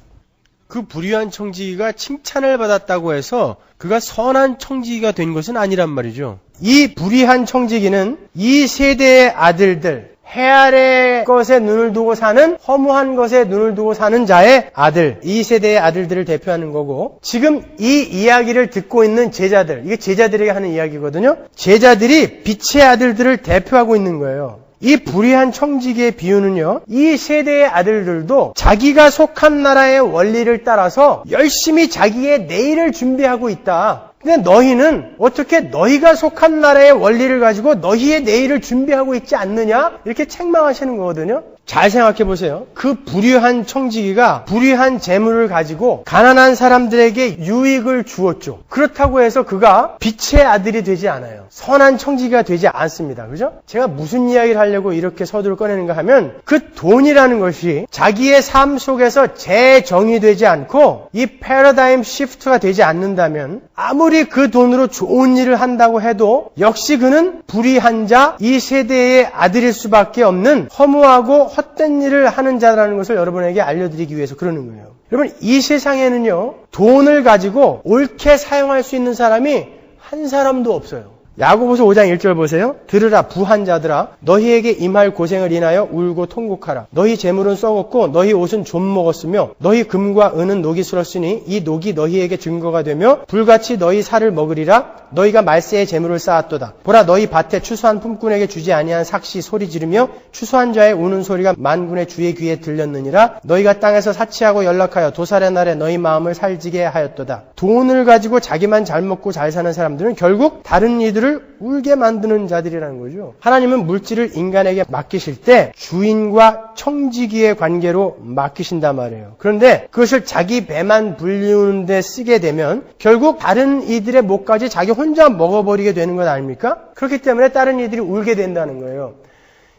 Speaker 1: 그 불의한 청지기가 칭찬을 받았다고 해서 그가 선한 청지기가 된 것은 아니란 말이죠. 이 불의한 청지기는 이 세대의 아들들, 해 아래 것에 눈을 두고 사는, 허무한 것에 눈을 두고 사는 자의 아들, 이 세대의 아들들을 대표하는 거고, 지금 이 이야기를 듣고 있는 제자들, 이게 제자들에게 하는 이야기거든요. 제자들이 빛의 아들들을 대표하고 있는 거예요. 이 불의한 청지기의 비유는요, 이 세대의 아들들도 자기가 속한 나라의 원리를 따라서 열심히 자기의 내일을 준비하고 있다. 근데 너희는 어떻게 너희가 속한 나라의 원리를 가지고 너희의 내일을 준비하고 있지 않느냐? 이렇게 책망하시는 거거든요. 잘 생각해 보세요. 그 불의한 청지기가 불의한 재물을 가지고 가난한 사람들에게 유익을 주었죠. 그렇다고 해서 그가 빛의 아들이 되지 않아요. 선한 청지기가 되지 않습니다. 그죠? 제가 무슨 이야기를 하려고 이렇게 서두를 꺼내는가 하면 그 돈이라는 것이 자기의 삶 속에서 재정의되지 않고 이 패러다임 시프트가 되지 않는다면 아무리 그 돈으로 좋은 일을 한다고 해도 역시 그는 불의한 자, 이 세대의 아들일 수밖에 없는 허무하고 헛된 일을 하는 자라는 것을 여러분에게 알려드리기 위해서 그러는 거예요. 여러분, 이 세상에는요, 돈을 가지고 옳게 사용할 수 있는 사람이 한 사람도 없어요. 야고보서 5장 1절 보세요. 들으라 부한 자들아 너희에게 임할 고생을 인하여 울고 통곡하라. 너희 재물은 썩었고 너희 옷은 좀 먹었으며 너희 금과 은은 녹이 슬었으니 이 녹이 너희에게 증거가 되며 불같이 너희 살을 먹으리라. 너희가 말세의 재물을 쌓았도다. 보라 너희 밭에 추수한 품꾼에게 주지 아니한 삭시 소리 지르며 추수한 자의 우는 소리가 만군의 주의 귀에 들렸느니라. 너희가 땅에서 사치하고 연락하여 도살의 날에 너희 마음을 살지게 하였도다. 돈을 가지고 자기만 잘 먹고 잘 사는 사람들은 결국 다른 이들을 울게 만드는 자들이라는 거죠. 하나님은 물질을 인간에게 맡기실 때 주인과 청지기의 관계로 맡기신단 말이에요. 그런데 그것을 자기 배만 불리우는 데 쓰게 되면 결국 다른 이들의 목까지 자기 혼자 먹어버리게 되는 것 아닙니까? 그렇기 때문에 다른 이들이 울게 된다는 거예요.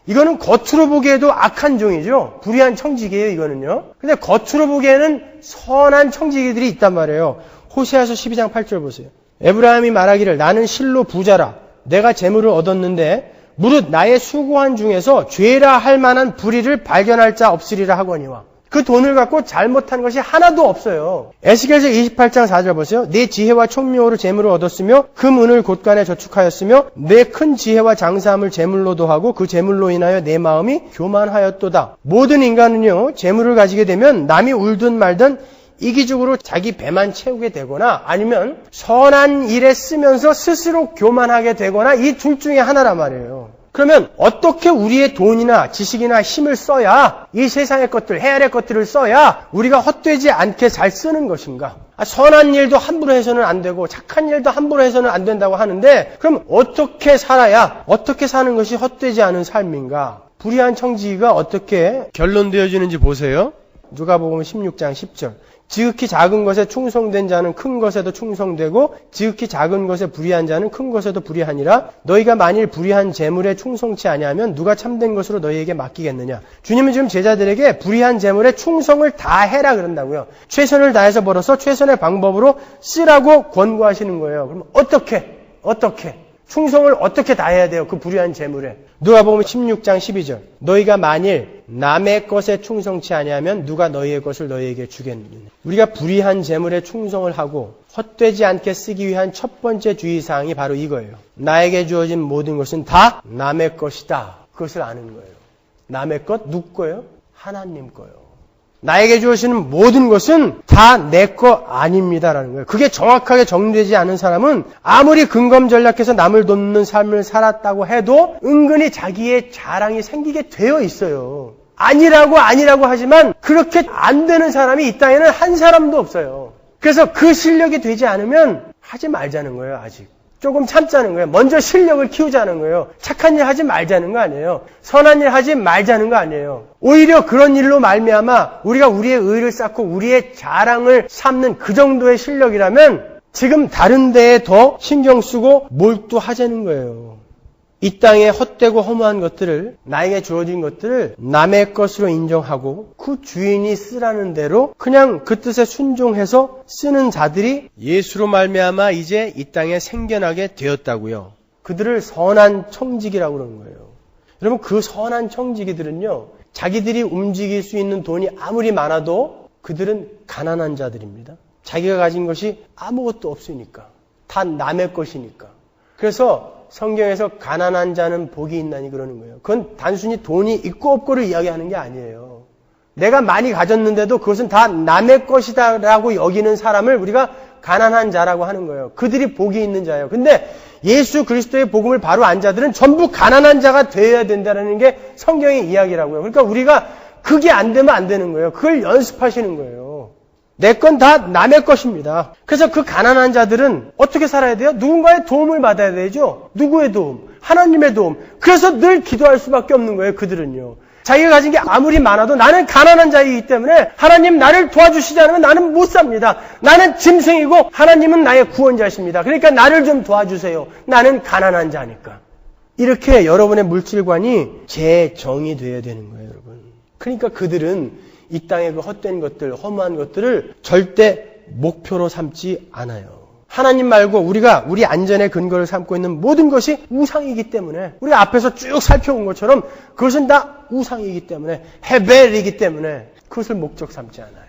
Speaker 1: 이거는 겉으로 보기에도 악한 종이죠. 불의한 청지기예요, 이거는요. 근데 겉으로 보기에는 선한 청지기들이 있단 말이에요. 호세아서 12장 8절 보세요. 에브라임이 말하기를 나는 실로 부자라 내가 재물을 얻었는데 무릇 나의 수고한 중에서 죄라 할 만한 불의를 발견할 자 없으리라 하거니와 그 돈을 갖고 잘못한 것이 하나도 없어요. 에스겔서 28장 4절 보세요. 내 지혜와 총명으로 재물을 얻었으며 금 은을 곳간에 저축하였으며 내 큰 지혜와 장사함을 재물로도 하고 그 재물로 인하여 내 마음이 교만하였도다. 모든 인간은요 재물을 가지게 되면 남이 울든 말든 이기적으로 자기 배만 채우게 되거나 아니면 선한 일에 쓰면서 스스로 교만하게 되거나 이 둘 중에 하나란 말이에요. 그러면 어떻게 우리의 돈이나 지식이나 힘을 써야 이 세상의 것들, 해 아래 것들을 써야 우리가 헛되지 않게 잘 쓰는 것인가? 선한 일도 함부로 해서는 안 되고 착한 일도 함부로 해서는 안 된다고 하는데 그럼 어떻게 살아야 어떻게 사는 것이 헛되지 않은 삶인가? 불의한 청지기가 어떻게 결론되어지는지 보세요. 누가복음 16장 10절. 지극히 작은 것에 충성된 자는 큰 것에도 충성되고 지극히 작은 것에 불의한 자는 큰 것에도 불의하니라. 너희가 만일 불의한 재물에 충성치 아니하면 누가 참된 것으로 너희에게 맡기겠느냐. 주님은 지금 제자들에게 불의한 재물에 충성을 다해라 그런다고요. 최선을 다해서 벌어서 최선의 방법으로 쓰라고 권고하시는 거예요. 그럼 어떻게 충성을 어떻게 다해야 돼요? 그 불의한 재물에. 누가복음 16장 12절. 너희가 만일 남의 것에 충성치 아니하면 누가 너희의 것을 너희에게 주겠느냐. 우리가 불의한 재물에 충성을 하고 헛되지 않게 쓰기 위한 첫 번째 주의사항이 바로 이거예요. 나에게 주어진 모든 것은 다 남의 것이다. 그것을 아는 거예요. 남의 것 누구 거예요? 하나님 거예요. 나에게 주어지는 모든 것은 다 내 거 아닙니다라는 거예요. 그게 정확하게 정리되지 않은 사람은 아무리 근검전략해서 남을 돕는 삶을 살았다고 해도 은근히 자기의 자랑이 생기게 되어 있어요. 아니라고 하지만 그렇게 안 되는 사람이 이 땅에는 한 사람도 없어요. 그래서 그 실력이 되지 않으면 하지 말자는 거예요, 아직. 조금 참자는 거예요. 먼저 실력을 키우자는 거예요. 착한 일 하지 말자는 거 아니에요. 선한 일 하지 말자는 거 아니에요. 오히려 그런 일로 말미암아 우리가 우리의 의를 쌓고 우리의 자랑을 삼는 그 정도의 실력이라면 지금 다른 데에 더 신경 쓰고 몰두하자는 거예요. 이 땅에 헛되고 허무한 것들을, 나에게 주어진 것들을 남의 것으로 인정하고 그 주인이 쓰라는 대로 그냥 그 뜻에 순종해서 쓰는 자들이 예수로 말미암아 이제 이 땅에 생겨나게 되었다고요. 그들을 선한 청지기라고 그러는 거예요. 여러분, 그 선한 청지기들은요, 자기들이 움직일 수 있는 돈이 아무리 많아도 그들은 가난한 자들입니다. 자기가 가진 것이 아무것도 없으니까. 다 남의 것이니까. 그래서 성경에서 가난한 자는 복이 있나니 그러는 거예요. 그건 단순히 돈이 있고 없고를 이야기하는 게 아니에요. 내가 많이 가졌는데도 그것은 다 남의 것이다라고 여기는 사람을 우리가 가난한 자라고 하는 거예요. 그들이 복이 있는 자예요. 근데 예수 그리스도의 복음을 바로 안 자들은 전부 가난한 자가 되어야 된다는 게 성경의 이야기라고요. 그러니까 우리가 그게 안 되면 안 되는 거예요. 그걸 연습하시는 거예요. 내 건 다 남의 것입니다. 그래서 그 가난한 자들은 어떻게 살아야 돼요? 누군가의 도움을 받아야 되죠. 누구의 도움? 하나님의 도움. 그래서 늘 기도할 수밖에 없는 거예요. 그들은요. 자기가 가진 게 아무리 많아도 나는 가난한 자이기 때문에 하나님 나를 도와주시지 않으면 나는 못 삽니다. 나는 짐승이고 하나님은 나의 구원자십니다. 그러니까 나를 좀 도와주세요. 나는 가난한 자니까. 이렇게 여러분의 물질관이 재정이 돼야 되는 거예요, 여러분. 그러니까 그들은 이 땅의 그 헛된 것들, 허무한 것들을 절대 목표로 삼지 않아요. 하나님 말고 우리가 우리 안전의 근거를 삼고 있는 모든 것이 우상이기 때문에, 우리가 앞에서 쭉 살펴온 것처럼 그것은 다 우상이기 때문에, 헤벨이기 때문에 그것을 목적 삼지 않아요.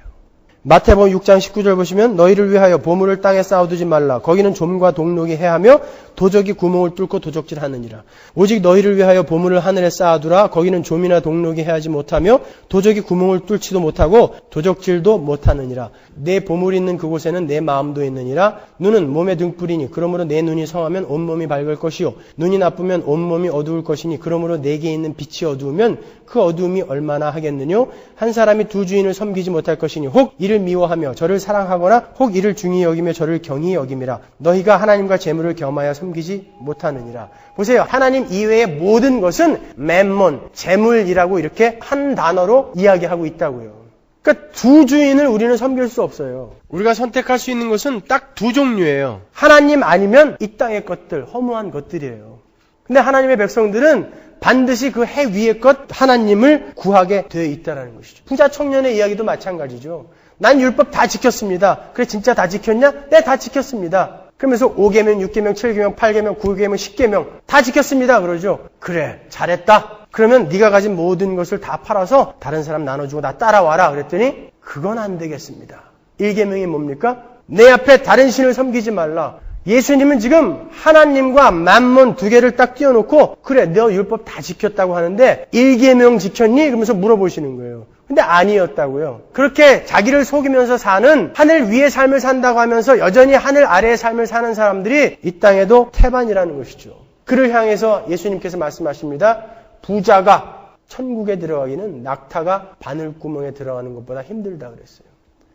Speaker 1: 마태복음 6장 19절 보시면 너희를 위하여 보물을 땅에 쌓아두지 말라. 거기는 좀과 동록이 해하며 도적이 구멍을 뚫고 도적질하느니라. 오직 너희를 위하여 보물을 하늘에 쌓아두라. 거기는 좀이나 동록이 해하지 못하며 도적이 구멍을 뚫지도 못하고 도적질도 못하느니라. 내 보물이 있는 그곳에는 내 마음도 있느니라. 눈은 몸의 등불이니 그러므로 내 눈이 성하면 온몸이 밝을 것이요 눈이 나쁘면 온몸이 어두울 것이니 그러므로 내게 있는 빛이 어두우면 그 어두움이 얼마나 하겠느뇨. 한 사람이 두 주인을 섬기지 못할 것이니 혹 이를 미워하며 저를 사랑하거나 혹 이를 중히 여기며 저를 경히 여김이라. 너희가 하나님과 재물을 겸하여 섬기지 못하느니라. 보세요. 하나님 이외의 모든 것은 맴몬, 재물이라고 이렇게 한 단어로 이야기하고 있다고요. 그러니까 두 주인을 우리는 섬길 수 없어요. 우리가 선택할 수 있는 것은 딱 두 종류예요. 하나님 아니면 이 땅의 것들, 허무한 것들이에요. 근데 하나님의 백성들은 반드시 그 해 위의 것 하나님을 구하게 되어 있다는 것이죠. 부자 청년의 이야기도 마찬가지죠. 난 율법 다 지켰습니다. 그래 진짜 다 지켰냐? 네, 다 지켰습니다. 그러면서 5계명, 6계명, 7계명, 8계명, 9계명, 10계명 다 지켰습니다. 그러죠. 그래, 잘했다. 그러면 네가 가진 모든 것을 다 팔아서 다른 사람 나눠주고 나 따라와라. 그랬더니 그건 안 되겠습니다. 1계명이 뭡니까? 내 앞에 다른 신을 섬기지 말라. 예수님은 지금 하나님과 만몬 두 개를 딱 띄워놓고 그래 너 율법 다 지켰다고 하는데 1계명 지켰니? 그러면서 물어보시는 거예요. 근데 아니었다고요. 그렇게 자기를 속이면서 사는 하늘 위의 삶을 산다고 하면서 여전히 하늘 아래의 삶을 사는 사람들이 이 땅에도 태반이라는 것이죠. 그를 향해서 예수님께서 말씀하십니다. 부자가 천국에 들어가기는 낙타가 바늘구멍에 들어가는 것보다 힘들다 그랬어요.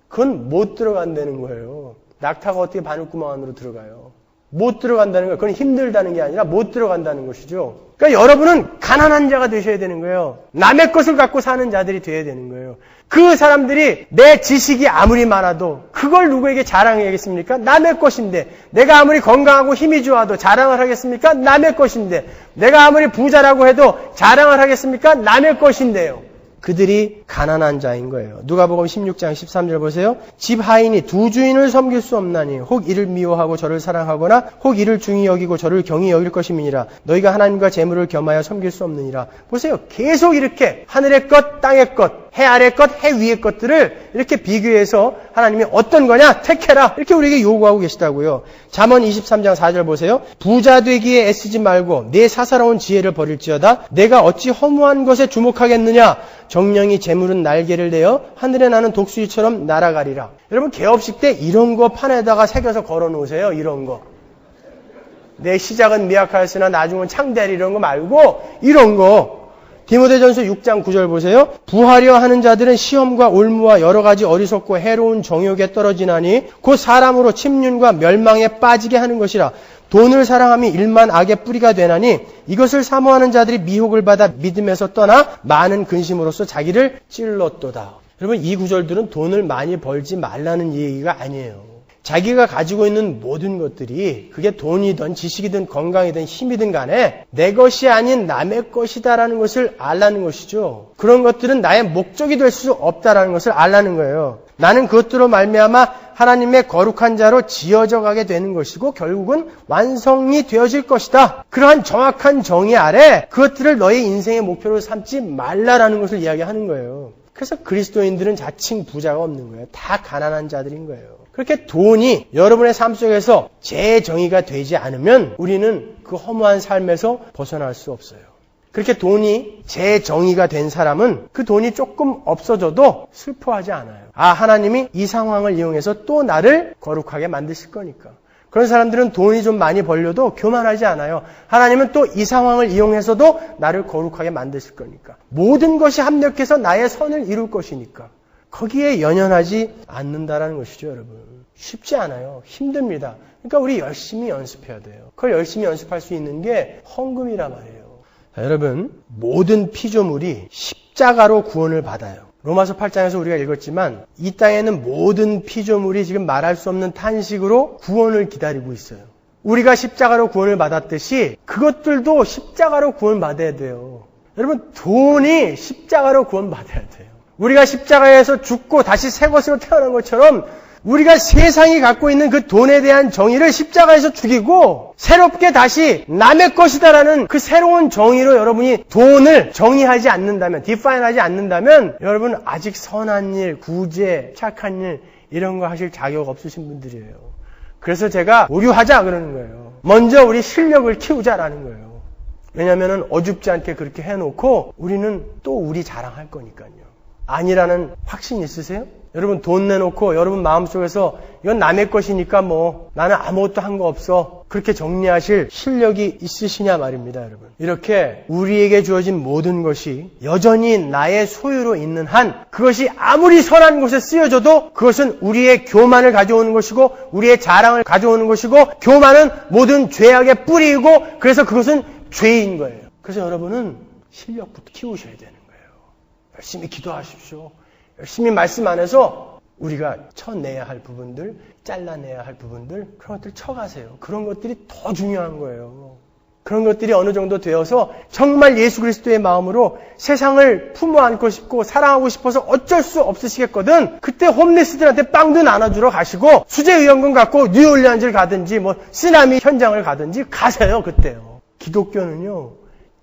Speaker 1: 그건 못 들어간다는 거예요. 낙타가 어떻게 바늘구멍 안으로 들어가요? 못 들어간다는 거예요. 그건 힘들다는 게 아니라 못 들어간다는 것이죠. 그러니까 여러분은 가난한 자가 되셔야 되는 거예요. 남의 것을 갖고 사는 자들이 되어야 되는 거예요. 그 사람들이 내 지식이 아무리 많아도 그걸 누구에게 자랑해야겠습니까? 남의 것인데. 내가 아무리 건강하고 힘이 좋아도 자랑을 하겠습니까? 남의 것인데. 내가 아무리 부자라고 해도 자랑을 하겠습니까? 남의 것인데요. 그들이 가난한 자인 거예요. 누가복음 16장 13절 보세요. 집 하인이 두 주인을 섬길 수 없나니 혹 이를 미워하고 저를 사랑하거나 혹 이를 중히 여기고 저를 경히 여길 것임이니라. 너희가 하나님과 재물을 겸하여 섬길 수 없느니라. 보세요. 계속 이렇게 하늘의 것, 땅의 것, 해 아래 것, 해 위의 것들을 이렇게 비교해서 하나님이 어떤 거냐? 택해라. 이렇게 우리에게 요구하고 계시다고요. 잠언 23장 4절 보세요. 부자 되기에 애쓰지 말고 내 사사로운 지혜를 버릴지어다. 내가 어찌 허무한 것에 주목하겠느냐? 정령이 재물은 날개를 내어 하늘에 나는 독수리처럼 날아가리라. 여러분 개업식 때 이런 거 판에다가 새겨서 걸어놓으세요. 이런 거. 내 시작은 미약하였으나 나중은 창대하리 이런 거 말고 이런 거. 디모데전서 6장 9절 보세요. 부하려 하는 자들은 시험과 올무와 여러 가지 어리석고 해로운 정욕에 떨어지나니 곧 사람으로 침륜과 멸망에 빠지게 하는 것이라. 돈을 사랑함이 일만 악의 뿌리가 되나니 이것을 사모하는 자들이 미혹을 받아 믿음에서 떠나 많은 근심으로써 자기를 찔렀도다. 여러분, 이 구절들은 돈을 많이 벌지 말라는 얘기가 아니에요. 자기가 가지고 있는 모든 것들이 그게 돈이든 지식이든 건강이든 힘이든 간에 내 것이 아닌 남의 것이다라는 것을 알라는 것이죠. 그런 것들은 나의 목적이 될 수 없다라는 것을 알라는 거예요. 나는 그것들로 말미암아 하나님의 거룩한 자로 지어져 가게 되는 것이고 결국은 완성이 되어질 것이다. 그러한 정확한 정의 아래 그것들을 너의 인생의 목표로 삼지 말라라는 것을 이야기하는 거예요. 그래서 그리스도인들은 자칭 부자가 없는 거예요. 다 가난한 자들인 거예요. 그렇게 돈이 여러분의 삶 속에서 제 정의가 되지 않으면 우리는 그 허무한 삶에서 벗어날 수 없어요. 그렇게 돈이 제 정의가 된 사람은 그 돈이 조금 없어져도 슬퍼하지 않아요. 하나님이 이 상황을 이용해서 또 나를 거룩하게 만드실 거니까. 그런 사람들은 돈이 좀 많이 벌려도 교만하지 않아요. 하나님은 또 이 상황을 이용해서도 나를 거룩하게 만드실 거니까. 모든 것이 합력해서 나의 선을 이룰 것이니까. 거기에 연연하지 않는다라는 것이죠, 여러분. 쉽지 않아요. 힘듭니다. 그러니까 우리 열심히 연습해야 돼요. 그걸 열심히 연습할 수 있는 게 헌금이란 말이에요. 자, 여러분, 모든 피조물이 십자가로 구원을 받아요. 로마서 8장에서 우리가 읽었지만 이 땅에는 모든 피조물이 지금 말할 수 없는 탄식으로 구원을 기다리고 있어요. 우리가 십자가로 구원을 받았듯이 그것들도 십자가로 구원받아야 돼요. 여러분, 돈이 십자가로 구원받아야 돼요. 우리가 십자가에서 죽고 다시 새 것으로 태어난 것처럼 우리가 세상이 갖고 있는 그 돈에 대한 정의를 십자가에서 죽이고 새롭게 다시 남의 것이다라는 그 새로운 정의로 여러분이 돈을 정의하지 않는다면, 디파인하지 않는다면 여러분 아직 선한 일, 구제, 착한 일 이런 거 하실 자격 없으신 분들이에요. 그래서 제가 오류하자 그러는 거예요. 먼저 우리 실력을 키우자라는 거예요. 왜냐하면 어줍지 않게 그렇게 해놓고 우리는 또 우리 자랑할 거니까요. 아니라는 확신 있으세요? 여러분 돈 내놓고 여러분 마음속에서 이건 남의 것이니까 뭐 나는 아무것도 한 거 없어 그렇게 정리하실 실력이 있으시냐 말입니다. 여러분, 이렇게 우리에게 주어진 모든 것이 여전히 나의 소유로 있는 한 그것이 아무리 선한 곳에 쓰여져도 그것은 우리의 교만을 가져오는 것이고 우리의 자랑을 가져오는 것이고 교만은 모든 죄악의 뿌리이고 그래서 그것은 죄인 거예요. 그래서 여러분은 실력부터 키우셔야 되는 거예요. 열심히 기도하십시오. 열심히 말씀 안에서 우리가 쳐내야 할 부분들, 잘라내야 할 부분들, 그런 것들 쳐가세요. 그런 것들이 더 중요한 거예요. 그런 것들이 어느 정도 되어서 정말 예수 그리스도의 마음으로 세상을 품어 안고 싶고 사랑하고 싶어서 어쩔 수 없으시겠거든. 그때 홈리스들한테 빵도 나눠주러 가시고 수제의원금 갖고 뉴올리안즈를 가든지 뭐 쓰나미 현장을 가든지 가세요. 그때요. 기독교는요,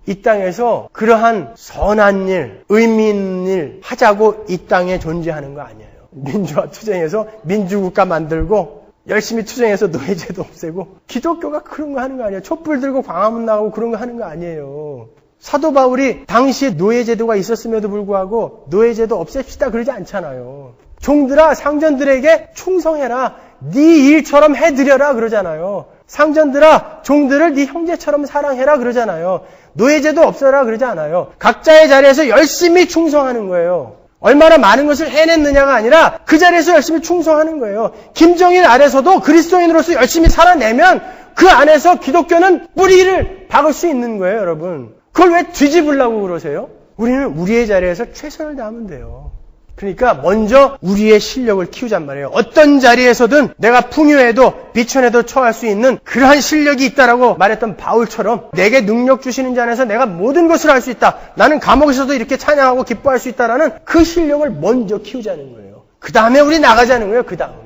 Speaker 1: 이 땅에서 그러한 선한 일, 의미 있는 일 하자고 이 땅에 존재하는 거 아니에요. 민주화 투쟁해서 민주국가 만들고 열심히 투쟁해서 노예제도 없애고 기독교가 그런 거 하는 거 아니에요. 촛불 들고 광화문 나가고 그런 거 하는 거 아니에요. 사도 바울이 당시에 노예제도가 있었음에도 불구하고 노예제도 없앱시다 그러지 않잖아요. 종들아 상전들에게 충성해라. 네 일처럼 해드려라 그러잖아요. 상전들아 종들을 네 형제처럼 사랑해라 그러잖아요. 노예제도 없애라 그러지 않아요. 각자의 자리에서 열심히 충성하는 거예요. 얼마나 많은 것을 해냈느냐가 아니라 그 자리에서 열심히 충성하는 거예요. 김정일 아래서도 그리스도인으로서 열심히 살아내면 그 안에서 기독교는 뿌리를 박을 수 있는 거예요, 여러분. 그걸 왜 뒤집으려고 그러세요? 우리는 우리의 자리에서 최선을 다하면 돼요. 그러니까 먼저 우리의 실력을 키우잔 말이에요. 어떤 자리에서든 내가 풍요에도 비천에도 처할 수 있는 그러한 실력이 있다라고 말했던 바울처럼 내게 능력 주시는 자 안에서 내가 모든 것을 할 수 있다. 나는 감옥에서도 이렇게 찬양하고 기뻐할 수 있다라는 그 실력을 먼저 키우자는 거예요. 그 다음에 우리 나가자는 거예요. 그 다음에.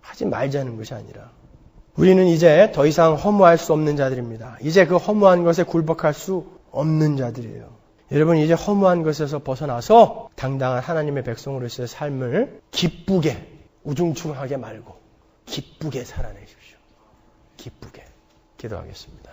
Speaker 1: 하지 말자는 것이 아니라. 우리는 이제 더 이상 허무할 수 없는 자들입니다. 이제 그 허무한 것에 굴복할 수 없는 자들이에요. 여러분 이제 허무한 것에서 벗어나서 당당한 하나님의 백성으로서의 삶을 기쁘게 우중충하게 말고 기쁘게 살아내십시오. 기쁘게. 기도하겠습니다.